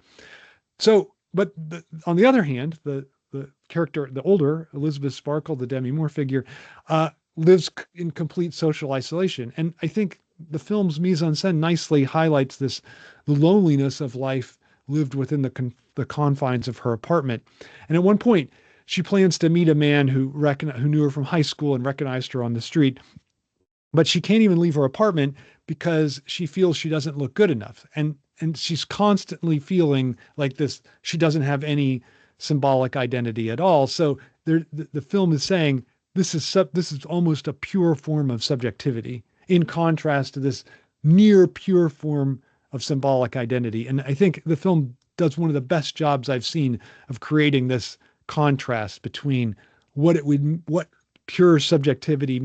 So, but on the other hand, the character, the older Elizabeth Sparkle, the Demi Moore figure, lives in complete social isolation. And I think the film's mise en scène nicely highlights the loneliness of life lived within the confines of her apartment. And at one point, she plans to meet a man who knew her from high school and recognized her on the street, but she can't even leave her apartment because she feels she doesn't look good enough. And she's constantly feeling like this, she doesn't have any symbolic identity at all. So the film is saying this is almost a pure form of subjectivity in contrast to this near pure form of symbolic identity. And I think the film does one of the best jobs I've seen of creating this contrast between what pure subjectivity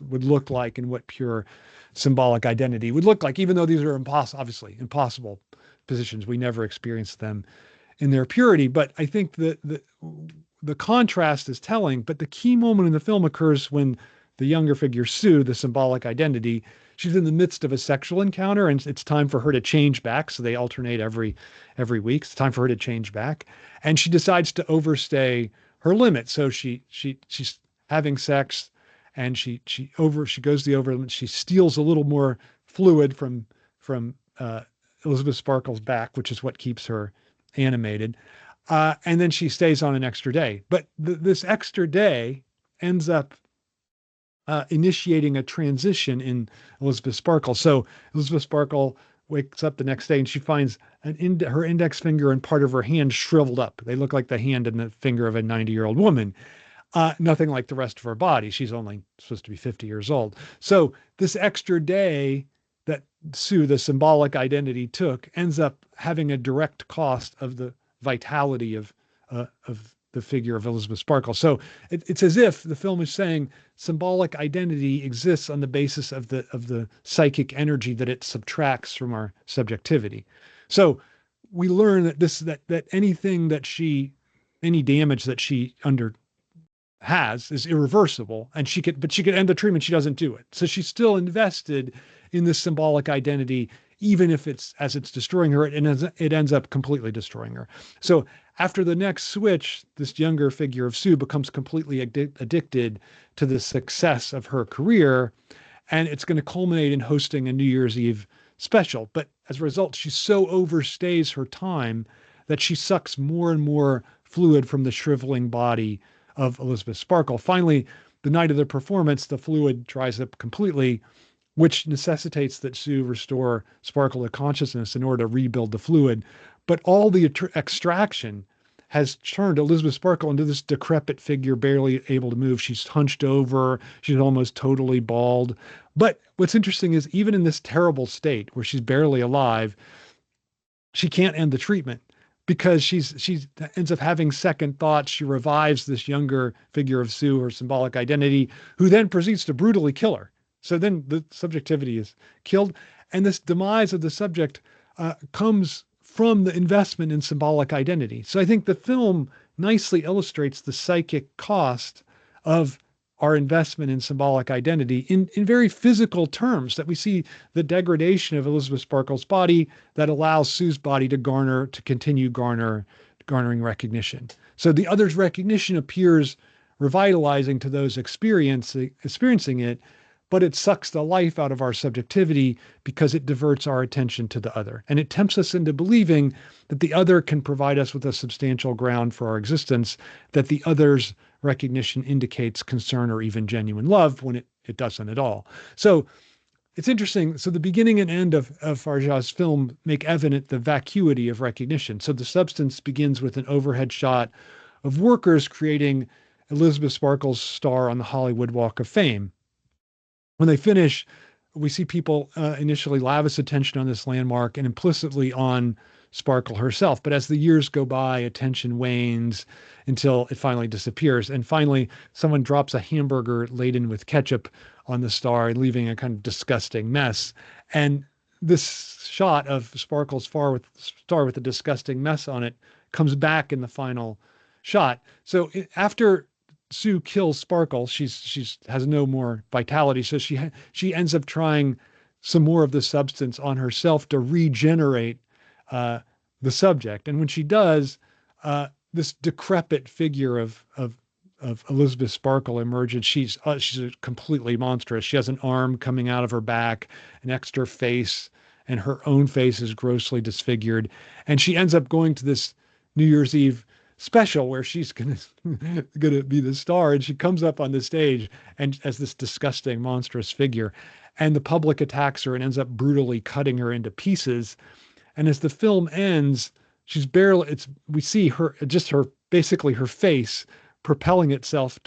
would look like and what pure symbolic identity would look like, even though these are obviously impossible positions. We never experience them in their purity. But I think that the contrast is telling, but the key moment in the film occurs when the younger figure, Sue, the symbolic identity, she's in the midst of a sexual encounter, and it's time for her to change back. So they alternate every week. It's time for her to change back. And she decides to overstay her limit. So she's having sex, and she goes the over limit. She steals a little more fluid from Elizabeth Sparkle's back, which is what keeps her animated. And then she stays on an extra day. But this extra day ends up initiating a transition in Elizabeth Sparkle. So Elizabeth Sparkle wakes up the next day and she finds her index finger and part of her hand shriveled up. They look like the hand and the finger of a 90-year-old woman. Nothing like the rest of her body. She's only supposed to be 50 years old. So this extra day that Sue, the symbolic identity, took ends up having a direct cost of the vitality of the figure of Elizabeth Sparkle. So it's as if the film is saying symbolic identity exists on the basis of the psychic energy that it subtracts from our subjectivity. So we learn that anything any damage that she has is irreversible, and she could end the treatment. She doesn't do it. So she's still invested in this symbolic identity, even if it's destroying her, it ends up completely destroying her. So after the next switch, this younger figure of Sue becomes completely addicted to the success of her career, and it's going to culminate in hosting a New Year's Eve special. But as a result, she so overstays her time that she sucks more and more fluid from the shriveling body of Elizabeth Sparkle. Finally, the night of the performance, the fluid dries up completely, which necessitates that Sue restore Sparkle to consciousness in order to rebuild the fluid. But all the extraction has turned Elizabeth Sparkle into this decrepit figure, barely able to move. She's hunched over. She's almost totally bald. But what's interesting is even in this terrible state where she's barely alive, she can't end the treatment because she ends up having second thoughts. She revives this younger figure of Sue, her symbolic identity, who then proceeds to brutally kill her. So then the subjectivity is killed. And this demise of the subject comes from the investment in symbolic identity. So I think the film nicely illustrates the psychic cost of our investment in symbolic identity in very physical terms, that we see the degradation of Elizabeth Sparkle's body that allows Sue's body to continue garner garnering recognition. So the other's recognition appears revitalizing to those experiencing it, but it sucks the life out of our subjectivity because it diverts our attention to the other. And it tempts us into believing that the other can provide us with a substantial ground for our existence, that the other's recognition indicates concern or even genuine love when it doesn't at all. So it's interesting. So the beginning and end of Farjah's film make evident the vacuity of recognition. So the substance begins with an overhead shot of workers creating Elizabeth Sparkle's star on the Hollywood Walk of Fame. When they finish, we see people initially lavish attention on this landmark and implicitly on Sparkle herself. But as the years go by, attention wanes until it finally disappears. And finally, someone drops a hamburger laden with ketchup on the star, leaving a kind of disgusting mess. And this shot of Sparkle's star with a disgusting mess on it comes back in the final shot. So after Sue kills Sparkle, she's has no more vitality, so she ends up trying some more of the substance on herself to regenerate the subject. And when she does, this decrepit figure of Elizabeth Sparkle emerges. She's completely monstrous. She has an arm coming out of her back, an extra face, and her own face is grossly disfigured. And she ends up going to this New Year's Eve special where she's gonna be the star, and she comes up on the stage and as this disgusting, monstrous figure, and the public attacks her and ends up brutally cutting her into pieces. And as the film ends, we see her basically her face propelling itself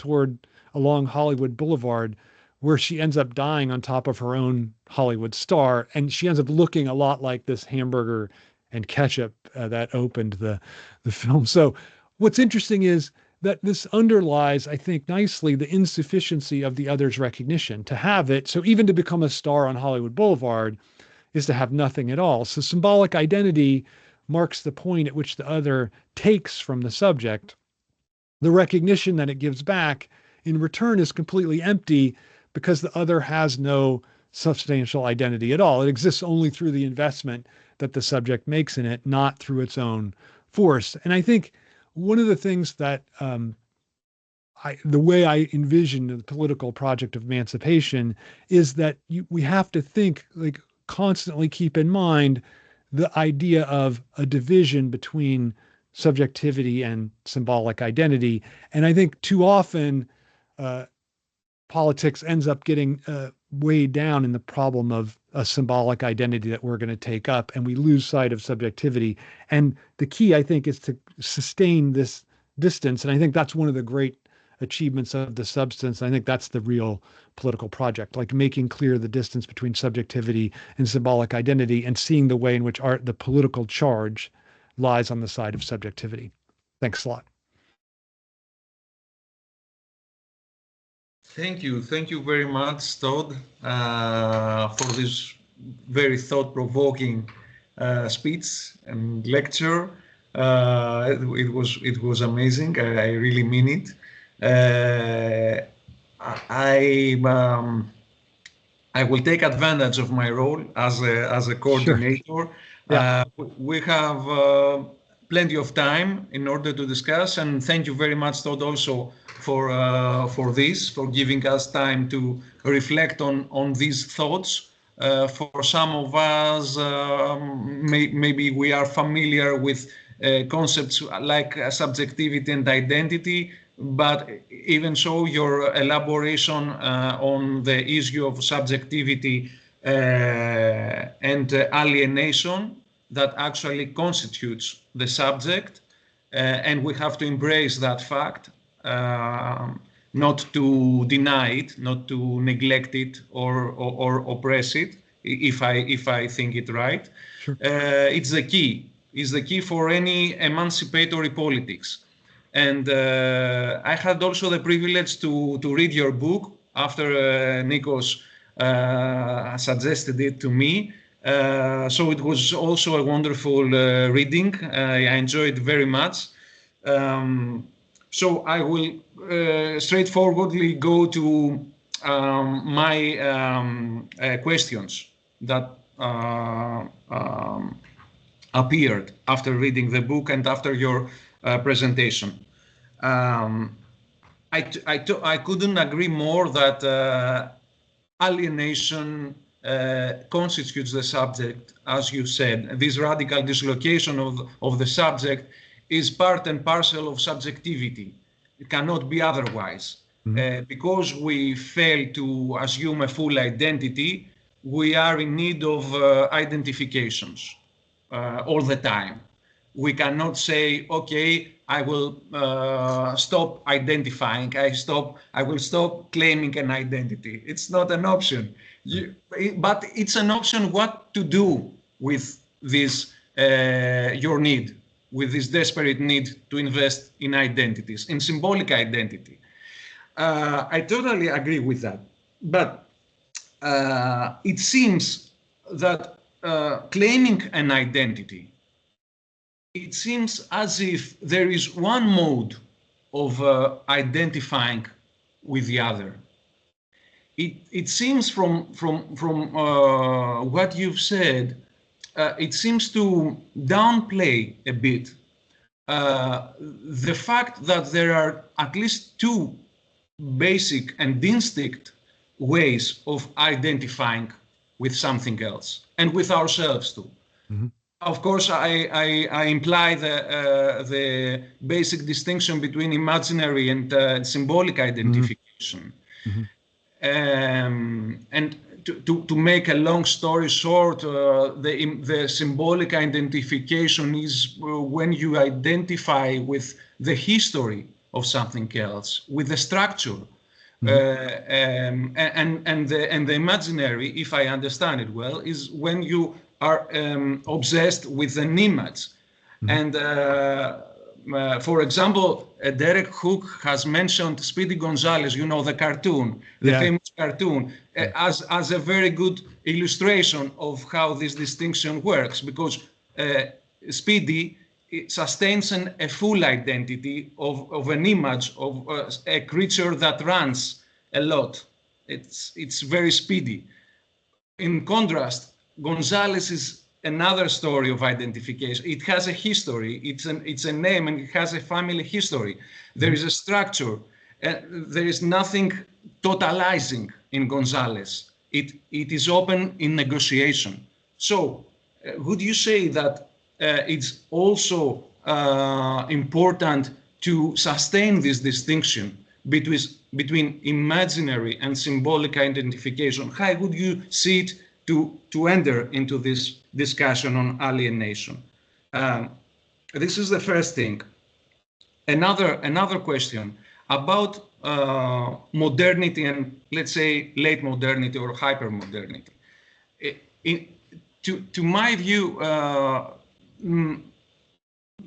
along Hollywood Boulevard, where she ends up dying on top of her own Hollywood star, and she ends up looking a lot like this hamburger and ketchup that opened the film. So what's interesting is that this underlies, I think, nicely the insufficiency of the other's recognition. To have it, so even to become a star on Hollywood Boulevard is to have nothing at all. So symbolic identity marks the point at which the other takes from the subject. The recognition that it gives back in return is completely empty because the other has no substantial identity at all. It exists only through the investment that the subject makes in it, not through its own force. And I think one of the things that the way I envision the political project of emancipation is that we have to think, like, constantly keep in mind the idea of a division between subjectivity and symbolic identity. And I think too often politics ends up getting weighed down in the problem of a symbolic identity that we're going to take up, and we lose sight of subjectivity. And the key, I think, is to sustain this distance. And I think that's one of the great achievements of the substance. I think that's the real political project, like making clear the distance between subjectivity and symbolic identity and seeing the way in which the political charge lies on the side of subjectivity. Thanks a lot. Thank you very much, Todd, for this very thought-provoking speech and lecture. It was amazing. I really mean it. I will take advantage of my role as a coordinator. Sure. Yeah. We have plenty of time in order to discuss, and thank you very much, Todd, also for giving us time to reflect on these thoughts. For some of us, maybe we are familiar with concepts like subjectivity and identity, but even so, your elaboration on the issue of subjectivity and alienation that actually constitutes the subject, and we have to embrace that fact, not to deny it, not to neglect it or oppress it, if I think it right. Sure. It's the key. It's the key for any emancipatory politics. And I had also the privilege to read your book after Nikos suggested it to me. So it was also a wonderful reading. I enjoyed very much. So I will straightforwardly go to my questions that appeared after reading the book and after your presentation. I couldn't agree more that alienation constitutes the subject, as you said. This radical dislocation of the subject is part and parcel of subjectivity. It cannot be otherwise. Because we fail to assume a full identity, we are in need of identifications all the time. We cannot say, okay, I will stop identifying. I will stop claiming an identity. It's not an option. But it's an option what to do with this, your need, with this desperate need to invest in identities, in symbolic identity. I totally agree with that. But it seems that claiming an identity, it seems as if there is one mode of identifying with the other. It seems from what you've said, it seems to downplay a bit the fact that there are at least two basic and distinct ways of identifying with something else and with ourselves too. Of course, I imply the basic distinction between imaginary and symbolic identification. And to make a long story short, the symbolic identification is when you identify with the history of something else, with the structure. And the imaginary, if I understand it well, is when you are obsessed with an image. And for example, Derek Hook has mentioned Speedy Gonzales, you know, the cartoon, the famous cartoon, as a very good illustration of how this distinction works, because Speedy sustains a full identity of an image of a creature that runs a lot. It's very speedy. In contrast, Gonzales is another story of identification. It has a history. It's a name, and it has a family history. There is a structure. There is nothing totalizing in Gonzales. It is open in negotiation. So, would you say that it's also important to sustain this distinction between imaginary and symbolic identification? How would you see it to enter into this discussion on alienation? This is the first thing. Another question about modernity and, let's say, late modernity or hypermodernity. To my view,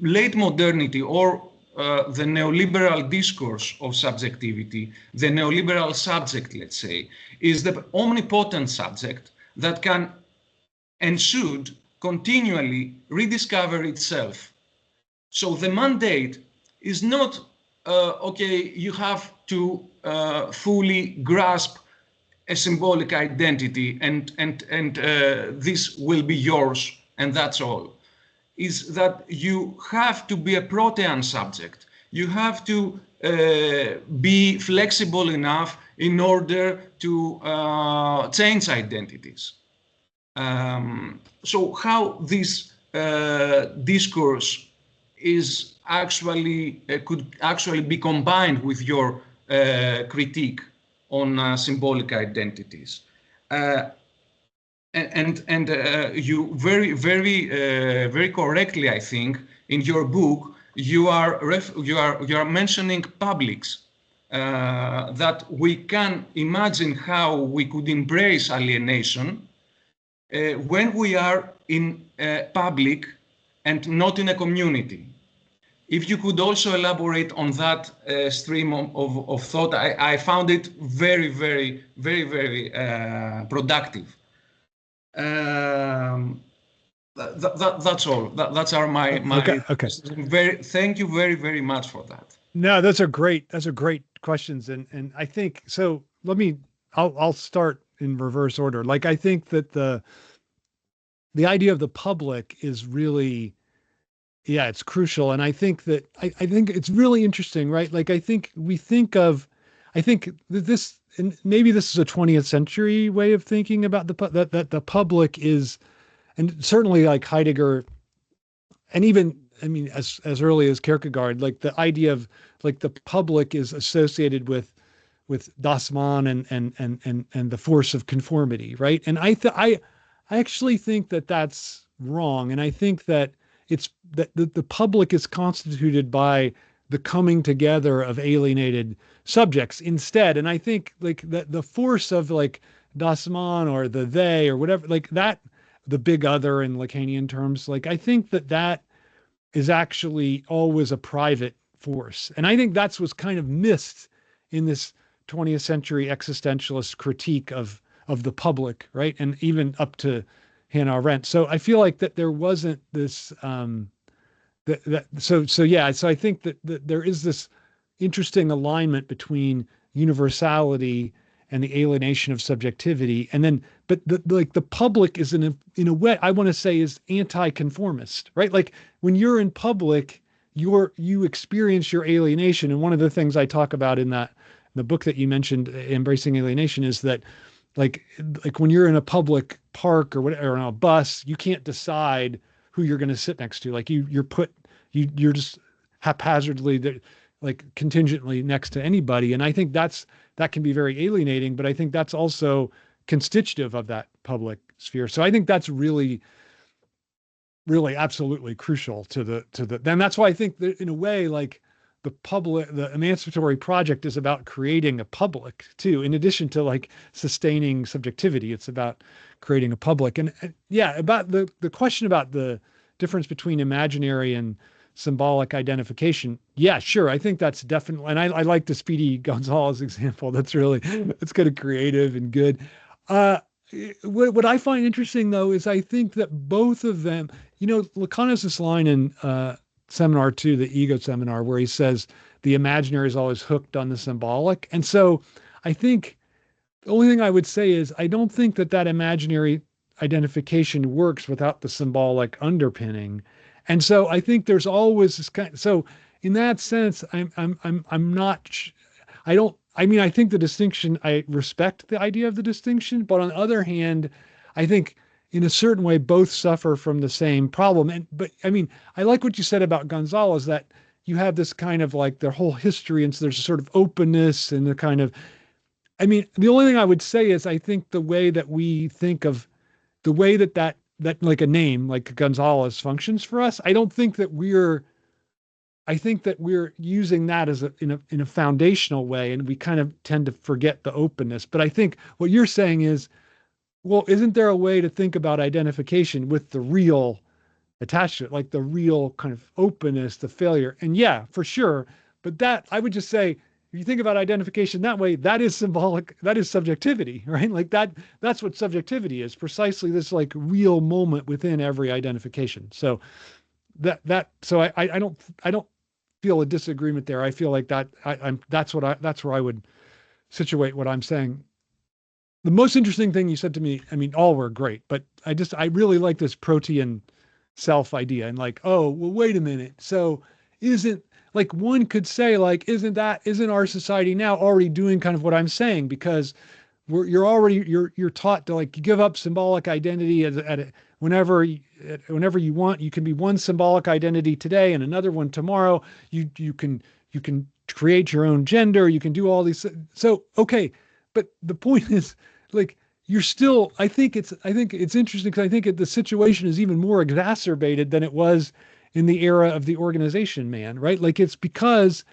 late modernity or the neoliberal discourse of subjectivity, the neoliberal subject, let's say, is the omnipotent subject that can and should continually rediscover itself. So the mandate is not, okay, you have to fully grasp a symbolic identity and this will be yours and that's all. Is that you have to be a protean subject. You have to be flexible enough in order to change identities. So how this discourse is actually could actually be combined with your critique on symbolic identities. And you very correctly, I think, in your book, you are mentioning publics, that we can imagine how we could embrace alienation when we are in public and not in a community. If you could also elaborate on that stream of thought, I found it very productive. That's all. That's my. Okay. Thank you very much for that. No, those are great questions, and I think so. I'll start in reverse order. Like, I think that the idea of the public is really yeah, it's crucial. And I think that I think it's really interesting, right? Like I think that this, and maybe this is a 20th century way of thinking about that the public is, and certainly like Heidegger, and even I mean as early as Kierkegaard, like the idea of like the public is associated with Das Mann and the force of conformity, right? And I actually think that that's wrong, and I think that it's that the public is constituted by the coming together of alienated subjects instead. And I think like that the force of like Das Mann or the they or whatever, like that, the big other in Lacanian terms, like I think that is actually always a private force. And I think that's what's kind of missed in this 20th century existentialist critique of the public, right? And even up to Hannah Arendt. So I feel like that there wasn't this so I think that there is this interesting alignment between universality and the alienation of subjectivity. And then but the public is in a way I want to say is anti-conformist, right? Like when you're in public, you experience your alienation. And one of the things I talk about in the book that you mentioned, Embracing Alienation, is that like when you're in a public park or whatever, or on a bus, you can't decide who you're going to sit next to. Like you're just haphazardly, like contingently next to anybody. And I think that can be very alienating, but I think that's also constitutive of that public sphere. So I think that's really, really absolutely crucial to the, then that's why I think that in a way, like the emancipatory project is about creating a public too, in addition to like sustaining subjectivity. It's about creating a public. And yeah, about the question about the difference between imaginary and symbolic identification. Yeah, sure. I think that's definitely, and I like the Speedy Gonzalez example. That's kind of creative and good. What I find interesting though, is I think that both of them, Lacan has this line in, Seminar 2, the Ego Seminar, where he says the imaginary is always hooked on the symbolic. And so I think the only thing I would say is I don't think that imaginary identification works without the symbolic underpinning. And so I think there's always this so in that sense, I'm not, I think the distinction, I respect the idea of the distinction, but on the other hand, I think in a certain way, both suffer from the same problem. But I mean, I like what you said about Gonzalez, that you have this kind of like their whole history, and so there's a sort of openness and the kind of, I mean, the only thing I would say is I think the way that we think of the way that like a name like Gonzalez functions for us, I think that we're using that as in a foundational way, and we kind of tend to forget the openness. But I think what you're saying is, well, isn't there a way to think about identification with the real attached to it, like the real kind of openness, the failure? And yeah, for sure. But that, I would just say, if you think about identification that way, that is symbolic, that is subjectivity, right? Like that's what subjectivity is, precisely this like real moment within every identification. So so I don't feel a disagreement there. I feel like that's where I would situate what I'm saying. The most interesting thing you said to me, I mean, all were great, but I really like this protean self idea, and like, oh, well, wait a minute. So isn't, like, one could say, like, isn't our society now already doing kind of what I'm saying? Because you're taught to like give up symbolic identity whenever you want. You can be one symbolic identity today and another one tomorrow. You can create your own gender. You can do all these. So, okay. But the point is, like, you're still, I think it's interesting, because I think the situation is even more exacerbated than it was in the era of the organization man, right? Like, it's because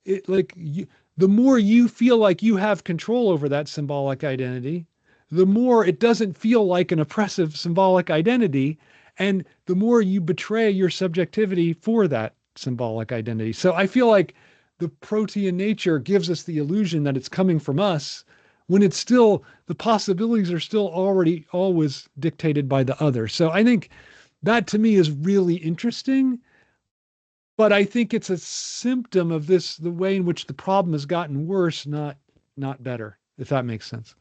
the more you feel like you have control over that symbolic identity, the more it doesn't feel like an oppressive symbolic identity, and the more you betray your subjectivity for that symbolic identity. So I feel like the protean nature gives us the illusion that it's coming from us, when it's still, the possibilities are still already always dictated by the other. So I think that to me is really interesting, but I think it's a symptom of the way in which the problem has gotten worse, not better, if that makes sense.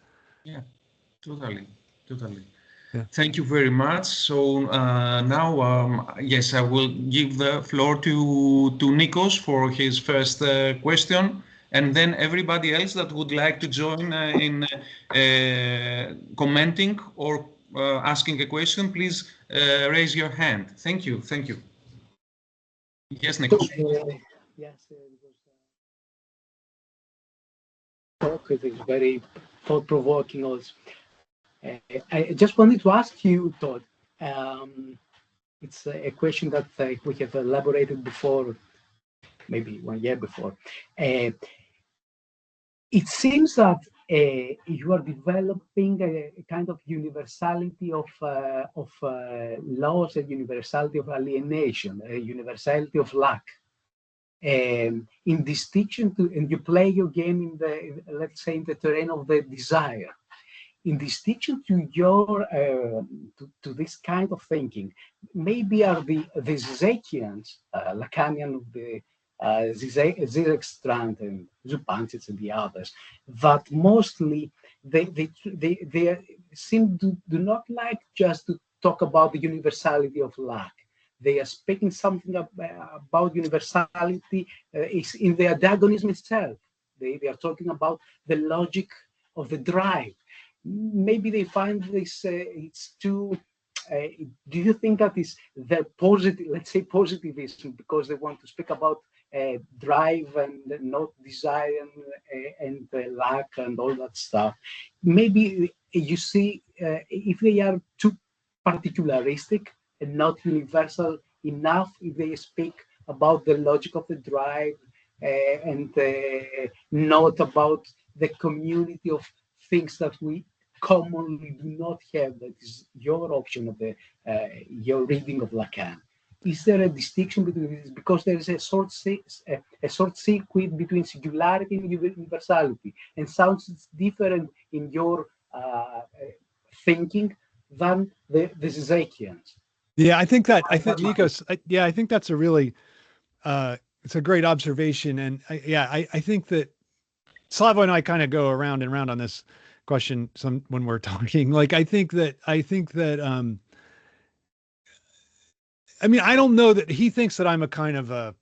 Yeah, totally. Yeah. Thank you very much. So now, yes, I will give the floor to Nikos for his first question, and then everybody else that would like to join in commenting or asking a question, please raise your hand. Thank you. Thank you. Yes, Nikos. Yes, talk. It is very thought-provoking also. I just wanted to ask you, Todd. It's a question that we have elaborated before, maybe 1 year before. It seems that you are developing a kind of universality of laws, a universality of alienation, a universality of lack. In distinction to, and you play your game in the, let's say, in the terrain of the desire. In distinction to your to this kind of thinking, maybe are the Zizekians, Lacanian of the Zizek strand and Zupančič and the others, that mostly they seem to do not like just to talk about the universality of lack. They are speaking something about universality is in the antagonism itself. They are talking about the logic of the drive. Maybe they find this it's too. Do you think that is the positive, let's say positivism, because they want to speak about drive and not desire and lack and all that stuff? Maybe you see if they are too particularistic and not universal enough, if they speak about the logic of the drive and not about the community of things that we commonly do not have. That is your option of the your reading of Lacan. Is there a distinction between this? Because there is a short circuit between singularity and universality, and sounds different in your thinking than the Zizekians. Yeah, I think Nikos. I think that's a really it's a great observation, and I think that Slavo and I kind of go around and around on this question when we're talking. Like I think that I mean, I don't know that he thinks that I'm a kind of a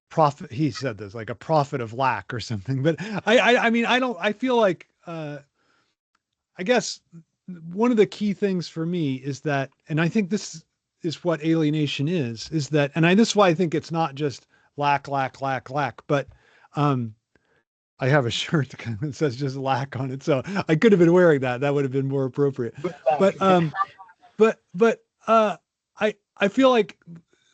prophet. He said this, like a prophet of lack or something. But I mean, I feel like I guess one of the key things for me is that, and I think this is what alienation is that, and this is why I think it's not just lack, but I have a shirt that says just lack on it, so I could have been wearing that. That would have been more appropriate. But I feel like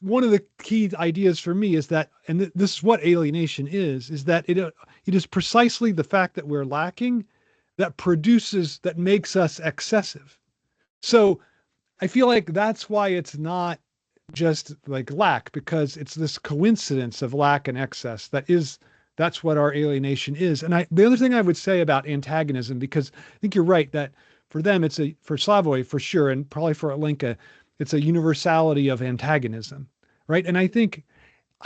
one of the key ideas for me is that, and this is what alienation is that it is precisely the fact that we're lacking that makes us excessive. So I feel like that's why it's not just like lack, because it's this coincidence of lack and excess that's what our alienation is. And the other thing I would say about antagonism, because I think you're right that for them, for Slavoj for sure, and probably for Alenka, it's a universality of antagonism, right? And I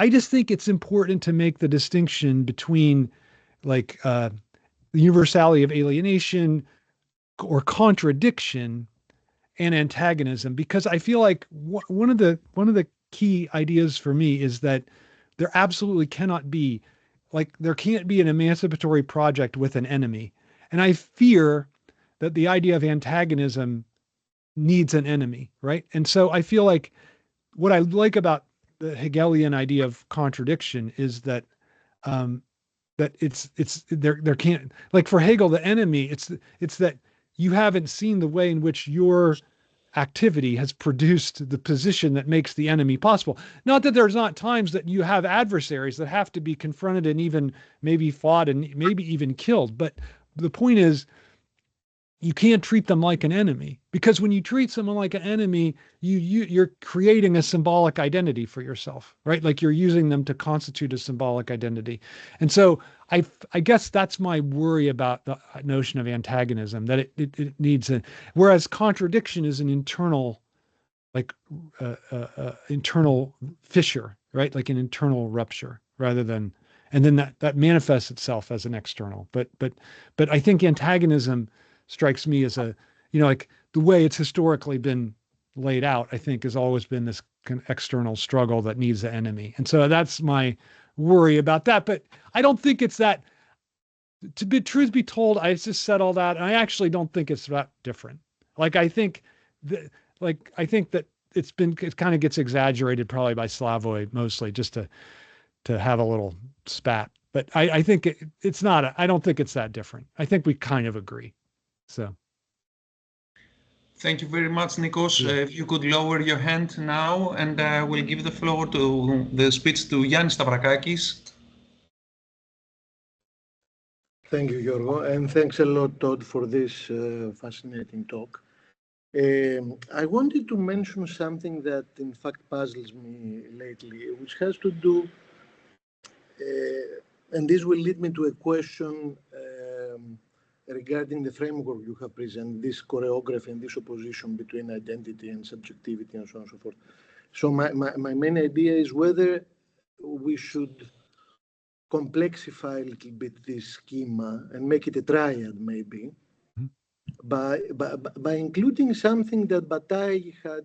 just think it's important to make the distinction between like the universality of alienation or contradiction and antagonism, because I feel like one of the key ideas for me is that there absolutely cannot be, like there can't be an emancipatory project with an enemy. And I fear that the idea of antagonism needs an enemy, right? And so I feel like what I like about the Hegelian idea of contradiction is that that there can't, like for Hegel, the enemy, it's that you haven't seen the way in which your activity has produced the position that makes the enemy possible. Not that there's not times that you have adversaries that have to be confronted and even maybe fought and maybe even killed. But the point is, you can't treat them like an enemy, because when you treat someone like an enemy, you're creating a symbolic identity for yourself, right? Like you're using them to constitute a symbolic identity. And so I guess that's my worry about the notion of antagonism, that it needs whereas contradiction is an internal, like internal fissure, right? Like an internal rupture rather than, and then that manifests itself as an external. But I think antagonism strikes me as like the way it's historically been laid out, I think has always been this kind of external struggle that needs an enemy. And so that's my worry about that. But I don't think it's that, to be truth be told, I just said all that, and I actually don't think it's that different. Like, I think that it kind of gets exaggerated probably by Slavoj mostly just to have a little spat. But I think it's not, I don't think it's that different. I think we kind of agree. So. Thank you very much, Nikos. If you could lower your hand now, and we'll give the floor to the speech to Yannis Stavrakakis. Thank you, Giorgos, and thanks a lot, Todd, for this fascinating talk. I wanted to mention something that, in fact, puzzles me lately, which has to do, and this will lead me to a question regarding the framework you have presented, this choreography and this opposition between identity and subjectivity and so on and so forth. So my main idea is whether we should complexify a little bit this schema and make it a triad, maybe, by including something that Bataille had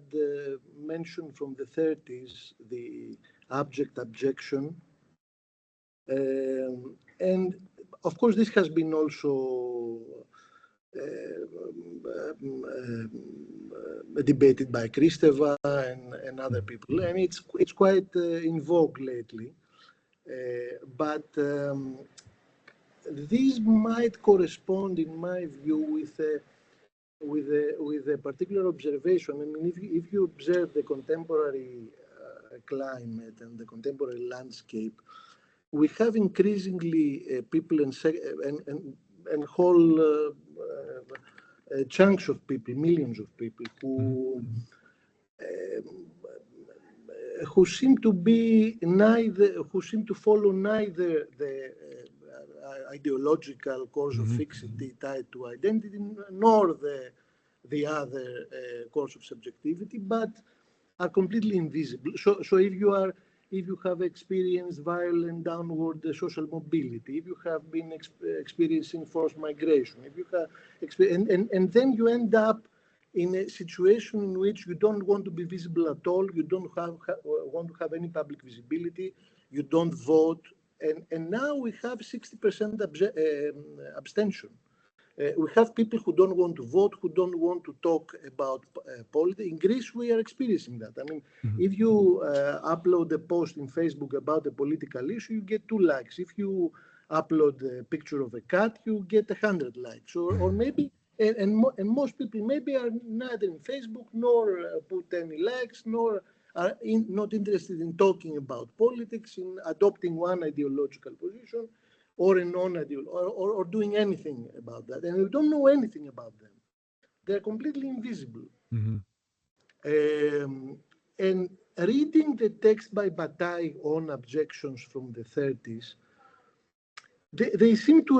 mentioned from the 30s, the abject objection. And of course, this has been also debated by Kristeva and other people, and it's quite in vogue lately. But these might correspond, in my view, with a particular observation. I mean, if you observe the contemporary climate and the contemporary landscape, we have increasingly people and whole chunks of people, millions of people who seem to follow neither the ideological course of fixity tied to identity, nor the other course of subjectivity, but are completely invisible. So if you have experienced violent downward social mobility, if you have been experiencing forced migration, if you have and then you end up in a situation in which you don't want to be visible at all, you don't want to have any public visibility, you don't vote, and now we have 60% abstention. We have people who don't want to vote, who don't want to talk about politics. In Greece, we are experiencing that. I mean, if you upload a post in Facebook about a political issue, you get 2 likes. If you upload a picture of a cat, you get 100 likes. Or maybe, and most people maybe are neither in Facebook nor put any likes, nor are not interested in talking about politics, in adopting one ideological position, or a non-ideal, or doing anything about that. And we don't know anything about them. They're completely invisible. And reading the text by Bataille on objections from the 30s, they seem to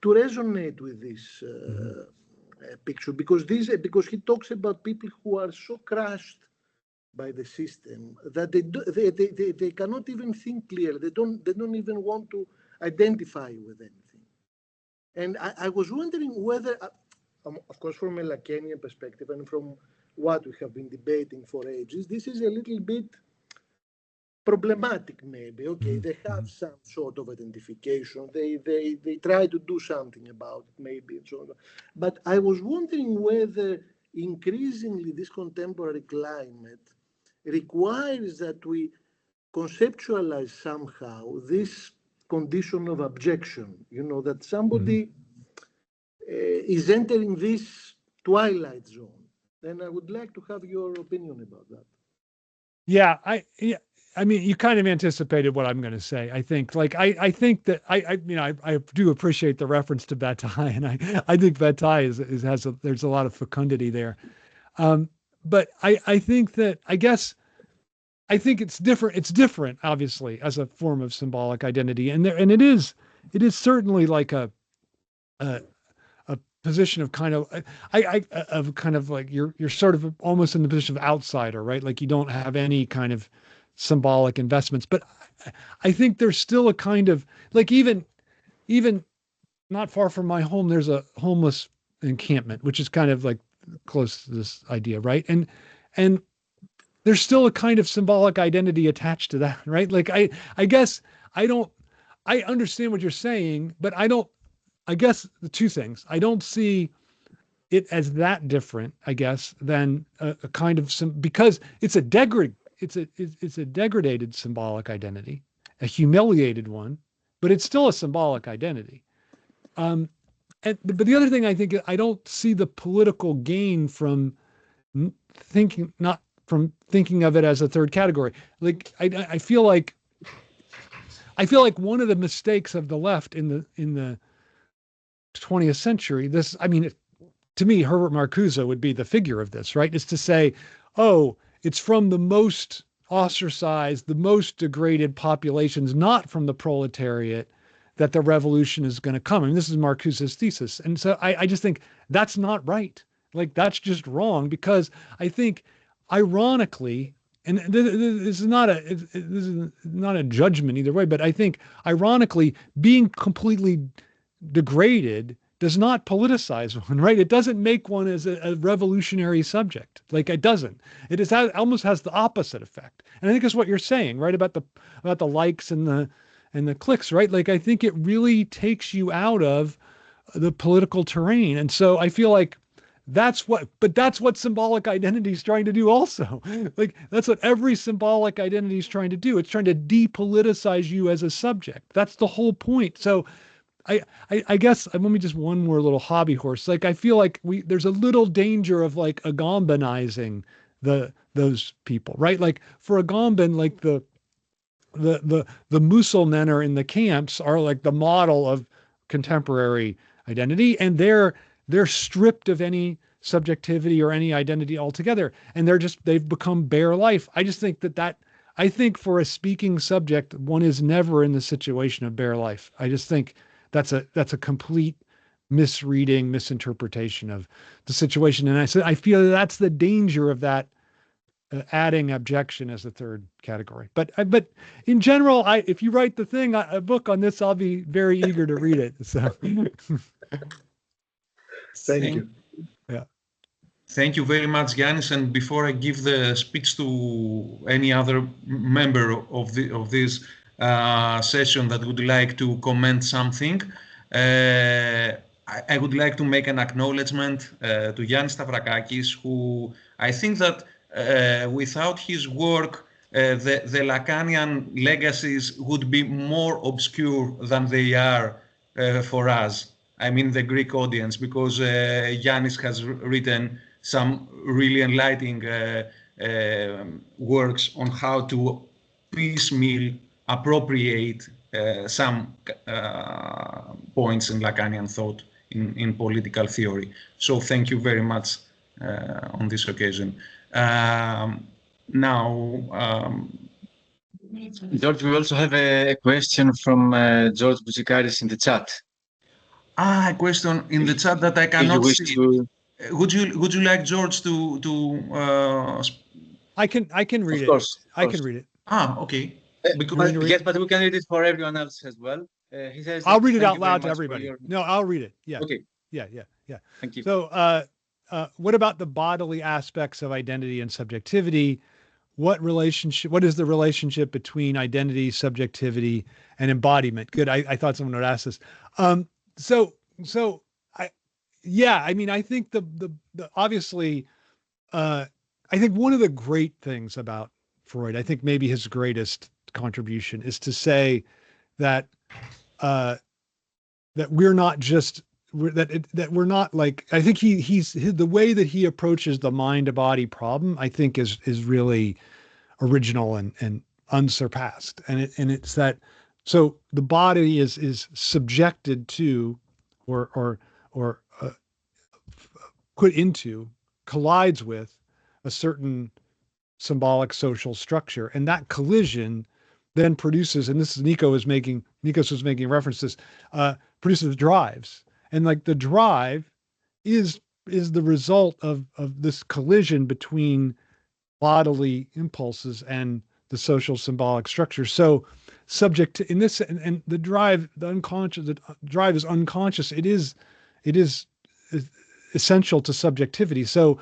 resonate with this picture, because he talks about people who are so crushed by the system that they cannot even think clearly. They don't even want to identify with anything. And I was wondering whether, of course, from a Lacanian perspective and from what we have been debating for ages, this is a little bit problematic, maybe. Okay, they have some sort of identification. They try to do something about it, maybe, and so on. But I was wondering whether increasingly this contemporary climate requires that we conceptualize somehow this condition of objection, that somebody is entering this twilight zone. And I would like to have your opinion about that. Yeah, I mean, you kind of anticipated what I'm going to say. I think, I think that I do appreciate the reference to Bataille, and I think Bataille there's a lot of fecundity there. But I think that, I think it's different. It's different, obviously, as a form of symbolic identity, and it is certainly like a position of kind of like you're sort of almost in the position of outsider, right? Like you don't have any kind of symbolic investments. But I think there's still a kind of, like, even not far from my home, there's a homeless encampment, which is kind of like close to this idea, right? And there's still a kind of symbolic identity attached to that, right? Like I guess I understand what you're saying, but I guess the two things. I don't see it as that different, I guess, than a kind of because it's a degraded symbolic identity, a humiliated one, but it's still a symbolic identity. But the other thing I think, I don't see the political gain from thinking of it as a third category. Like I feel like one of the mistakes of the left in the 20th century, to me, Herbert Marcuse would be the figure of this, right? Is to say, oh, it's from the most ostracized, the most degraded populations, not from the proletariat, that the revolution is going to come. And this is Marcuse's thesis. And so I just think that's not right. Like, that's just wrong, because I think, ironically, and this is not a judgment either way, but I think, ironically, being completely degraded does not politicize one, right? It doesn't make one as a revolutionary subject. Like, it doesn't. It almost has the opposite effect. And I think that's what you're saying, right? About the likes and the clicks, right? Like, I think it really takes you out of the political terrain. And so I feel like that's what symbolic identity is trying to do also. Like, that's what every symbolic identity is trying to do. It's trying to depoliticize you as a subject. That's the whole point. So I guess, let me just one more little hobby horse. Like, I feel like there's a little danger of like Agambenizing those people, right? Like, for Agamben, like the Muselmänner in the camps are like the model of contemporary identity, and they're stripped of any subjectivity or any identity altogether, and they've become bare life. I just think I think for a speaking subject, one is never in the situation of bare life. I just think that's a complete misreading, misinterpretation of the situation. And I feel that's the danger of that, adding objection as a third category. But in general, if you write a book on this, I'll be very eager to read it. So Thank you. Yeah. Thank you very much, Giannis. And before I give the speech to any other member of this session that would like to comment something, I would like to make an acknowledgement to Yannis Stavrakakis, who I think that without his work, the Lacanian legacies would be more obscure than they are for us. I mean, the Greek audience, because Yannis has written some really enlightening works on how to piecemeal appropriate some points in Lacanian thought in political theory. So thank you very much on this occasion. Now, George, we also have a question from George Bouchikaris in the chat. A question in the chat that I cannot see. Would you like George to? I can read it. Of course. I can read it. Okay. Yes, but we can read it for everyone else as well. He says, I'll read it out loud to everybody. No, I'll read it. Yeah. Okay. Yeah. Thank you. So, what about the bodily aspects of identity and subjectivity? What is the relationship between identity, subjectivity, and embodiment? Good. I thought someone would ask this. I think the obviously, I think one of the great things about Freud, I think maybe his greatest contribution, is to say that we're not just that we're not like, I think he's the way that he approaches the mind-body problem, I think is really original and unsurpassed. And it's that, so the body is subjected to or put into, collides with a certain symbolic social structure, and that collision then produces, and this is Nikos was making references, produces drives, and like the drive is the result of this collision between bodily impulses and the social symbolic structure. So subject to, in this, and the drive, the drive is unconscious. It is essential to subjectivity. So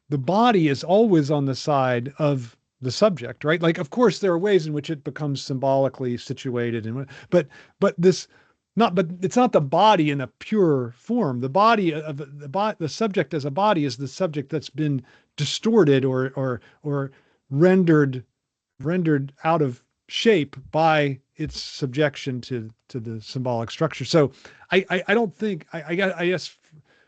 the body is always on the side of the subject, right? Like, of course, there are ways in which it becomes symbolically situated, but it's not the body in a pure form. The body of the subject as a body is the subject that's been distorted or rendered out of shape by its subjection to the symbolic structure. So I don't think I guess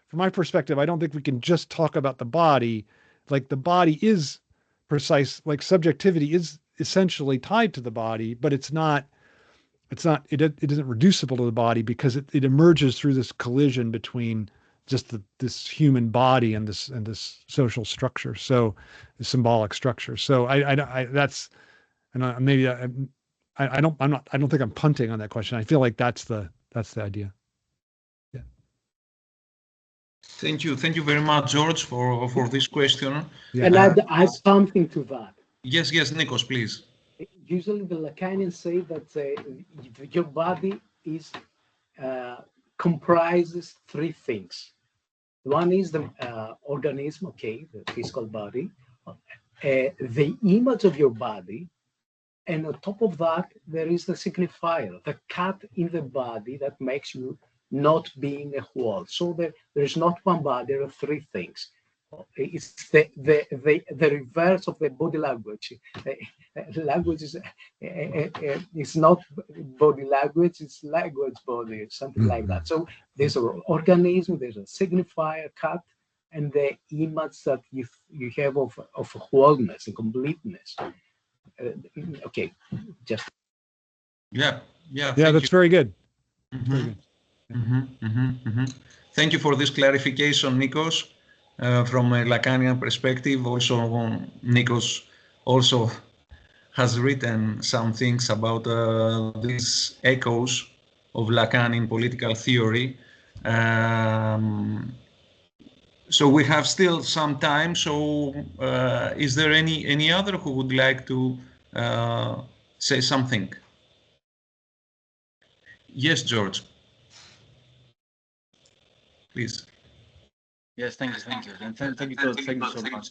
from my perspective, I don't think we can just talk about the body. Like, the body is precise, like subjectivity is essentially tied to the body, but it isn't reducible to the body because it emerges through this collision between just this human body and this social structure. So the symbolic structure. So I don't think I'm punting on that question. I feel like that's the idea. Yeah. Thank you very much, George, for this question. Yeah. And I'd add something to that. Yes, Nikos, please. Usually the Lacanians say that your body comprises three things. One is the organism, okay, the physical body, the image of your body, and on top of that, there is the signifier, the cut in the body that makes you not being a whole. So there is not one body, there are three things. It's the reverse of the body language. Language is not body language, it's language body, something like that. So there's an organism, there's a signifier, cut, and the image that you have of wholeness and completeness. Okay, just. Yeah, that's very good. Mm-hmm. Very good. Yeah. Thank you for this clarification, Nikos. From a Lacanian perspective, also Nikos also has written some things about these echoes of Lacanian political theory. So we have still some time. So is there any other who would like to say something? Yes, George. Please. Yes, thank you. And thank you, Todd. Thank you so much.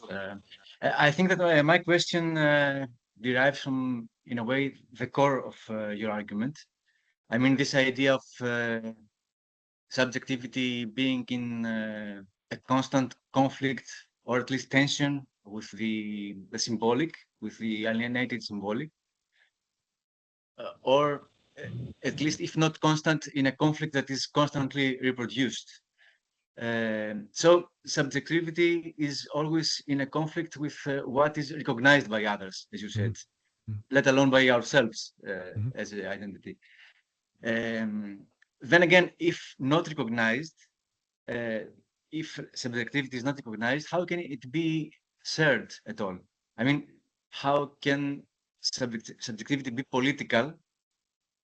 I think that my question derives from, in a way, the core of your argument. I mean, this idea of subjectivity being in a constant conflict, or at least tension, with the symbolic, with the alienated symbolic, or at least, if not constant, in a conflict that is constantly reproduced. So subjectivity is always in a conflict with what is recognized by others, as you said, let alone by ourselves as an identity. Then again, if not recognized, if subjectivity is not recognized, how can it be shared at all? I mean, how can subjectivity be political?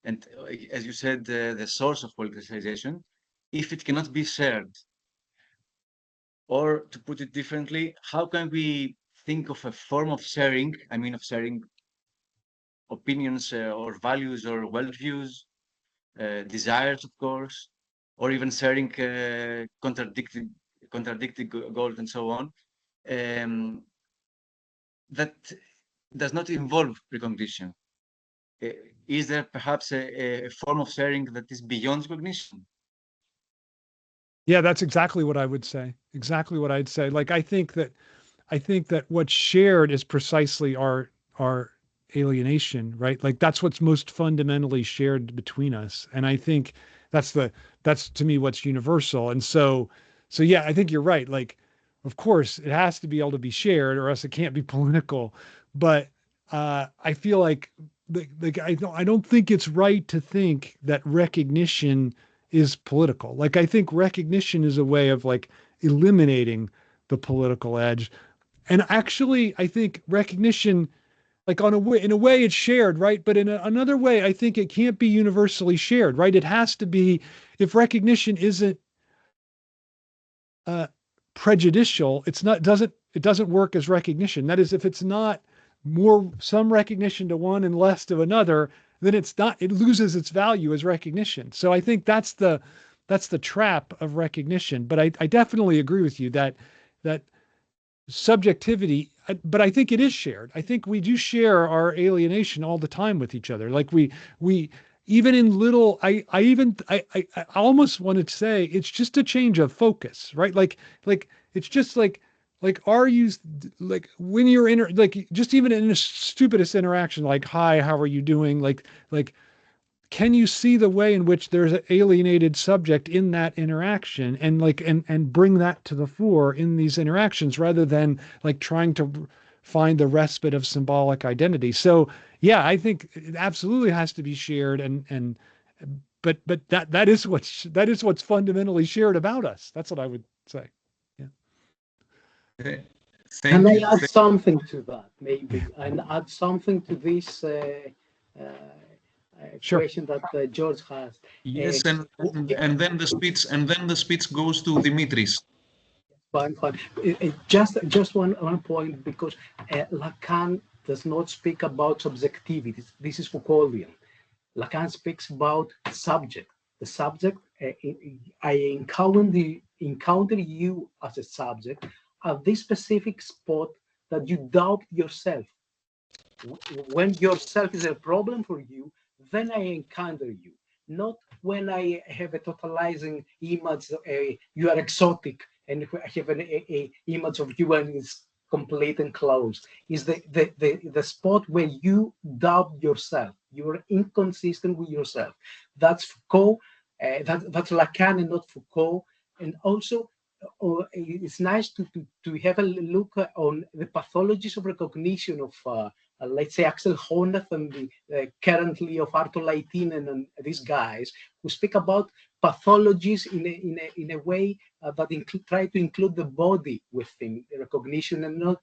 And as you said, the source of politicization, if it cannot be shared? Or to put it differently, how can we think of a form of sharing, I mean, of sharing opinions or values or worldviews, desires, of course, or even sharing contradicting goals and so on, that does not involve recognition? Is there perhaps a form of sharing that is beyond recognition? Yeah, that's exactly what I would say. Exactly what I'd say. Like, I think that what's shared is precisely our alienation, right? Like, that's what's most fundamentally shared between us. And I think that's to me what's universal. And so yeah, I think you're right. Like, of course it has to be able to be shared or else it can't be political. But I feel like I don't think it's right to think that recognition is political. Like, I think recognition is a way of like eliminating the political edge. And actually, I think recognition, like in a way it's shared, right? But in another way, I think it can't be universally shared, right? It has to be, if recognition isn't prejudicial, it doesn't work as recognition. That is, if it's not some recognition to one and less to another, then it loses its value as recognition. So I think that's the that's the trap of recognition. But I definitely agree with you that subjectivity, but I think it is shared. I think we do share our alienation all the time with each other. Like we even in little, I almost wanted to say it's just a change of focus, right? Like it's just like are you like when you're like just even in the stupidest interaction, like, hi, how are you doing? Like can you see the way in which there's an alienated subject in that interaction and and bring that to the fore in these interactions rather than like trying to find the respite of symbolic identity. So yeah, I think it absolutely has to be shared but that is what's fundamentally shared about us. That's what I would say. Yeah. Thank Can I you. add something to that, maybe, and add something to this Sure. question that George has? Yes, and then the speech goes to Dimitris. Fine. Just one point, because Lacan does not speak about subjectivity. This is Foucauldian. Lacan speaks about subject. The subject, I encounter you as a subject at this specific spot that you doubt yourself. When yourself is a problem for you, then I encounter you. Not when I have a totalizing image, you are exotic, and I have an image of you and it's complete and closed. Is the spot where you doubt yourself. You are inconsistent with yourself. That's Foucault. That's Lacan and not Foucault. And also, it's nice to have a look on the pathologies of recognition of let's say Axel Honneth and currently of Arto Laitinen and these guys who speak about pathologies in a way that try to include the body within recognition and not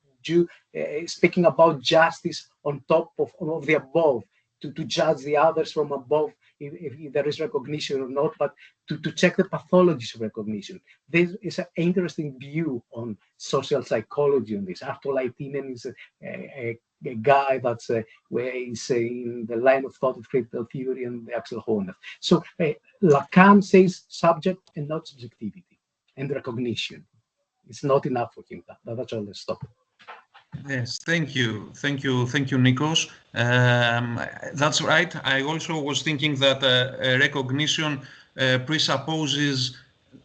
speaking about justice on top of the above, to judge the others from above if there is recognition or not, but to check the pathologies of recognition. This is an interesting view on social psychology on this. Arto Laitinen is a guy that's where he's in the line of thought of critical theory and the Axel Honneth. So Lacan says subject and not subjectivity and recognition. It's not enough for him. That's all. Let's stop. Yes, thank you, Nikos. That's right. I also was thinking that recognition presupposes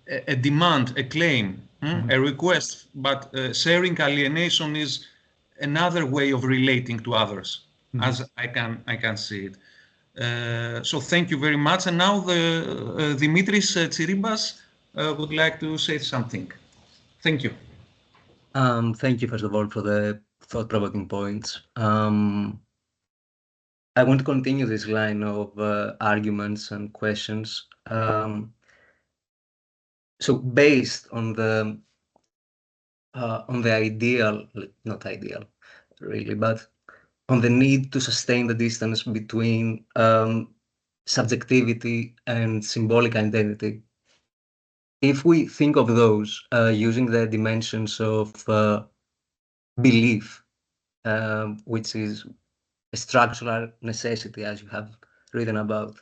a demand, a claim, a request, but sharing alienation is another way of relating to others, as I can see it. So thank you very much. And now the Dimitris Tsiribas would like to say something. Thank you. Thank you, first of all, for the thought-provoking points. I want to continue this line of arguments and questions. So based on the ideal, not ideal, really, but on the need to sustain the distance between subjectivity and symbolic identity. If we think of those using the dimensions of belief, which is a structural necessity, as you have written about,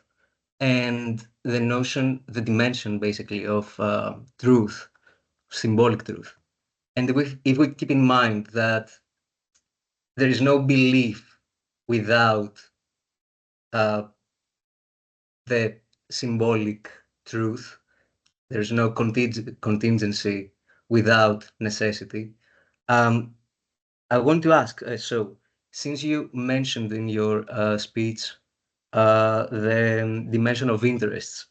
and the dimension basically of truth, symbolic truth. And if we keep in mind that there is no belief without the symbolic truth, there's no contingency without necessity. I want to ask, so since you mentioned in your speech the dimension of interests,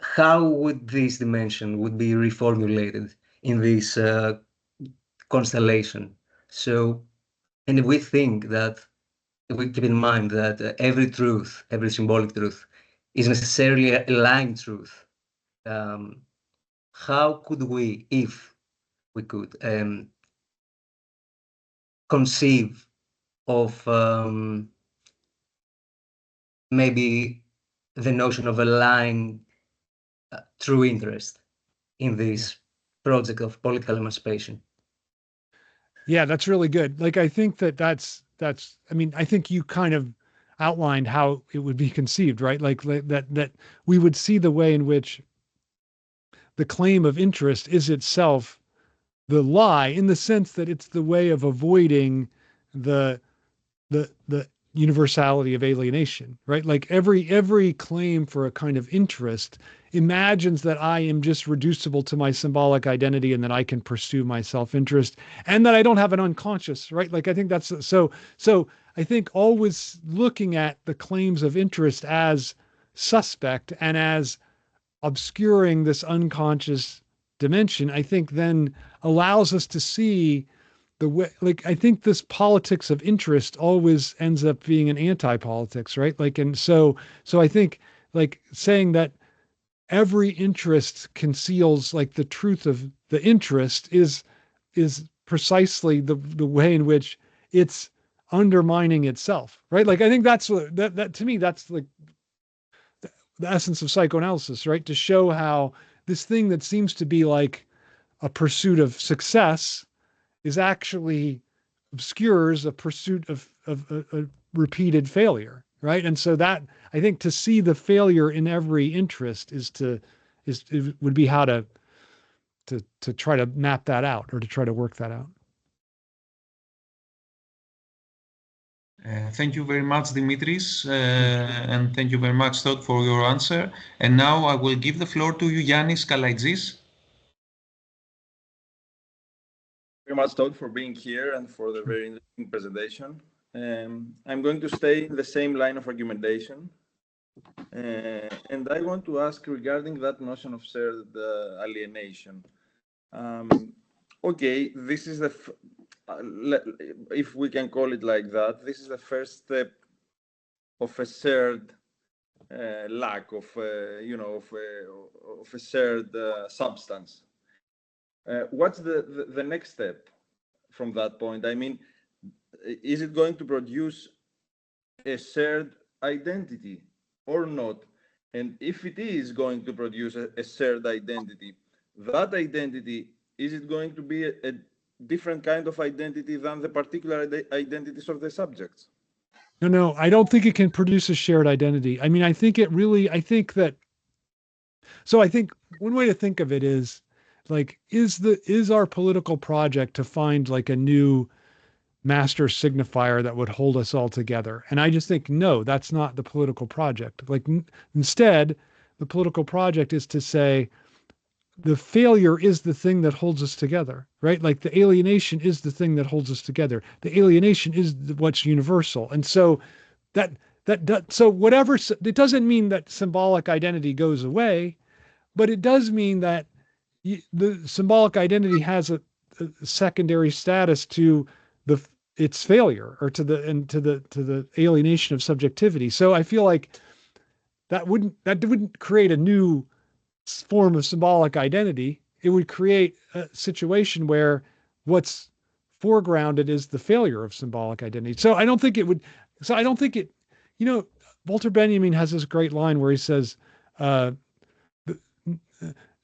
how would this dimension would be reformulated in this constellation? So, and if we think that, if we keep in mind that every truth, every symbolic truth is necessarily a line truth, how could we, if we could, conceive of maybe the notion of a line true interest in this project of political emancipation? Yeah, that's really good. Like, I think that's, I mean, I think you kind of, outlined how it would be conceived, right? Like that we would see the way in which the claim of interest is itself the lie, in the sense that it's the way of avoiding the universality of alienation, right? Like every claim for a kind of interest imagines that I am just reducible to my symbolic identity and that I can pursue my self-interest and that I don't have an unconscious, right? Like I think that's so I think always looking at the claims of interest as suspect and as obscuring this unconscious dimension, I think then allows us to see the way, like, I think this politics of interest always ends up being an anti-politics, right? Like, and so I think like saying that every interest conceals like the truth of the interest is precisely the way in which it's undermining itself, right? Like, I think that's what that to me, that's like the essence of psychoanalysis, right? To show how this thing that seems to be like a pursuit of success is actually obscures a pursuit of a repeated failure, right? And so that, I think, to see the failure in every interest would be how to try to map that out, or to try to work that out. Thank you very much, Dimitris, and thank you very much, Todd, for your answer. And now I will give the floor to you, Yannis Kalaitsis. Very much, Todd, for being here and for the very interesting presentation. I'm going to stay in the same line of argumentation. And I want to ask regarding that notion of shared alienation. Okay, this is the, if we can call it like that, this is the first step of a shared lack of, of a shared substance. What's the next step from that point? I mean, is it going to produce a shared identity or not? And if it is going to produce a shared identity, that identity, is it going to be a different kind of identity than the particular identities of the subjects? No, I don't think it can produce a shared identity. I mean, I think one way to think of it is like, is our political project to find like a new master signifier that would hold us all together? And I just think, no, that's not the political project. Like, instead, the political project is to say, the failure is the thing that holds us together, right? Like, the alienation is the thing that holds us together. The alienation is what's universal. And so so whatever, it doesn't mean that symbolic identity goes away, but it does mean that the symbolic identity has a secondary status to its failure, or to the alienation of subjectivity. So I feel like that wouldn't create a new form of symbolic identity. It would create a situation where what's foregrounded is the failure of symbolic identity. So I don't think it, Walter Benjamin has this great line where he says,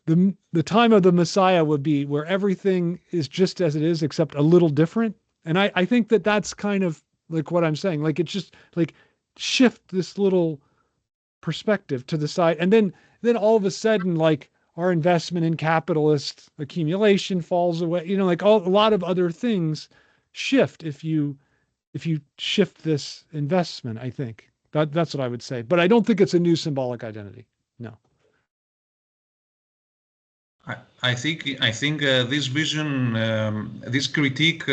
the time of the Messiah would be where everything is just as it is, except a little different. And I think that that's kind of like what I'm saying. Like, it's just like, shift this little perspective to the side. And then all of a sudden, like, our investment in capitalist accumulation falls away, like a lot of other things shift if you shift this investment. I think that's what I would say, but I don't think it's a new symbolic identity. No. I think this vision, this critique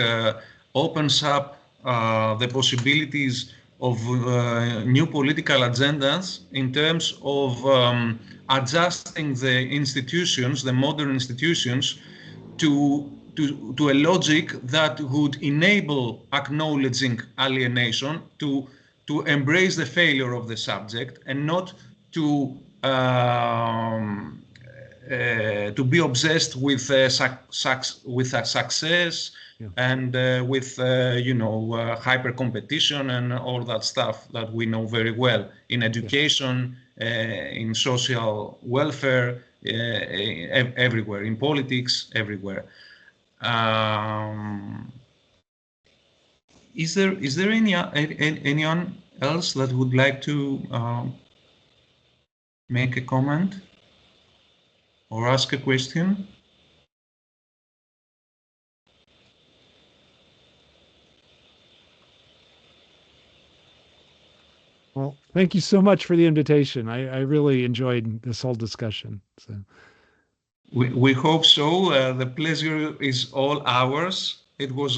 opens up the possibilities of new political agendas in terms of adjusting the institutions, the modern institutions, to a logic that would enable acknowledging alienation, to embrace the failure of the subject, and not to be obsessed with a success, yeah, and with hyper competition and all that stuff that we know very well in education, in social welfare, everywhere, in politics, everywhere. Is there anyone else that would like to make a comment or ask a question? Well, thank you so much for the invitation. I really enjoyed this whole discussion. So we hope so. The pleasure is all ours. It was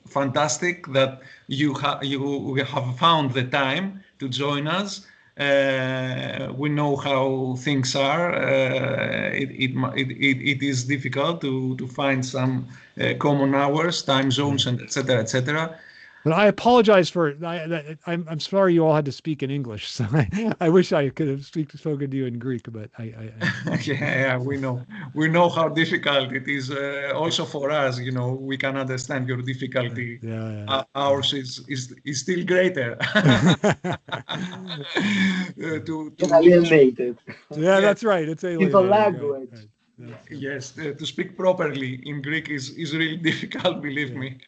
fantastic that you have found the time to join us. We know how things are. It is difficult to find some common hours, time zones, and etc. etc. But I apologize for I'm sorry you all had to speak in English. So I wish I could have spoken to you in Greek, but yeah, we know how difficult it is. Also for us, we can understand your difficulty. Yeah. Ours is still greater. Alienated. Yeah, that's right. It's alienated. In the language. Right. Yes, to speak properly in Greek is really difficult, believe me.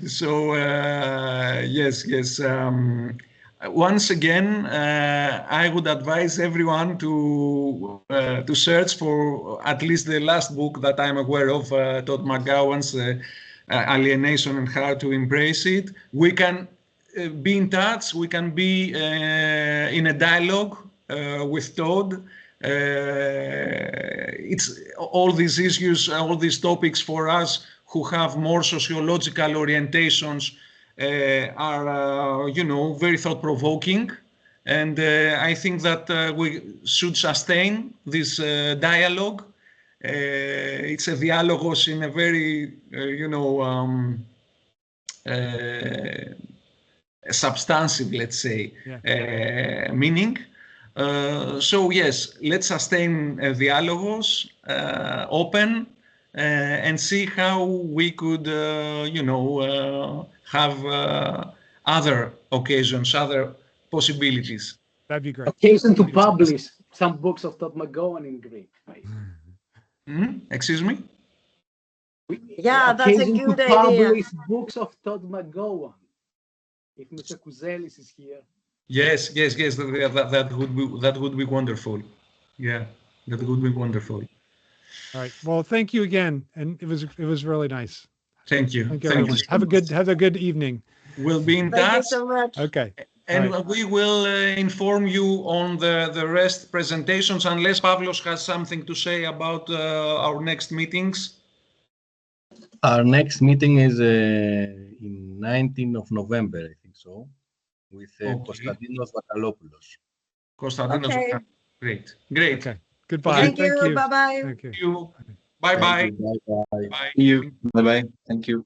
So yes. Once again, I would advise everyone to search for at least the last book that I'm aware of, Todd McGowan's Alienation and How to Embrace It. We can be in touch. We can be in a dialogue with Todd. It's all these issues, all these topics for us who have more sociological orientations are, very thought-provoking. And I think that we should sustain this dialogue. It's a dialogos in a very, substantive, let's say, meaning. So yes, let's sustain dialogos, open, and see how we could, have other occasions, other possibilities. That'd be great. Occasion to publish some books of Todd McGowan in Greek. Right? Excuse me? Yeah, that's a good idea. Publish books of Todd McGowan. If Mr. Kouzelis is here. Yes. That would be wonderful. Yeah, that would be wonderful. All right. Well, thank you again, and it was really nice. Thank you. Thank you, everyone. Have a good evening. We'll be in touch. Thank you so much. Okay. And we will inform you on the rest presentations, unless Pavlos has something to say about our next meetings. Our next meeting is in 19th of November, I think so, with Konstantinos Vakalopoulos. Konstantinos, great. Okay. Goodbye. Thank you. Bye-bye. Thank you. Bye-bye. Bye-bye. Bye. Bye-bye. Thank you.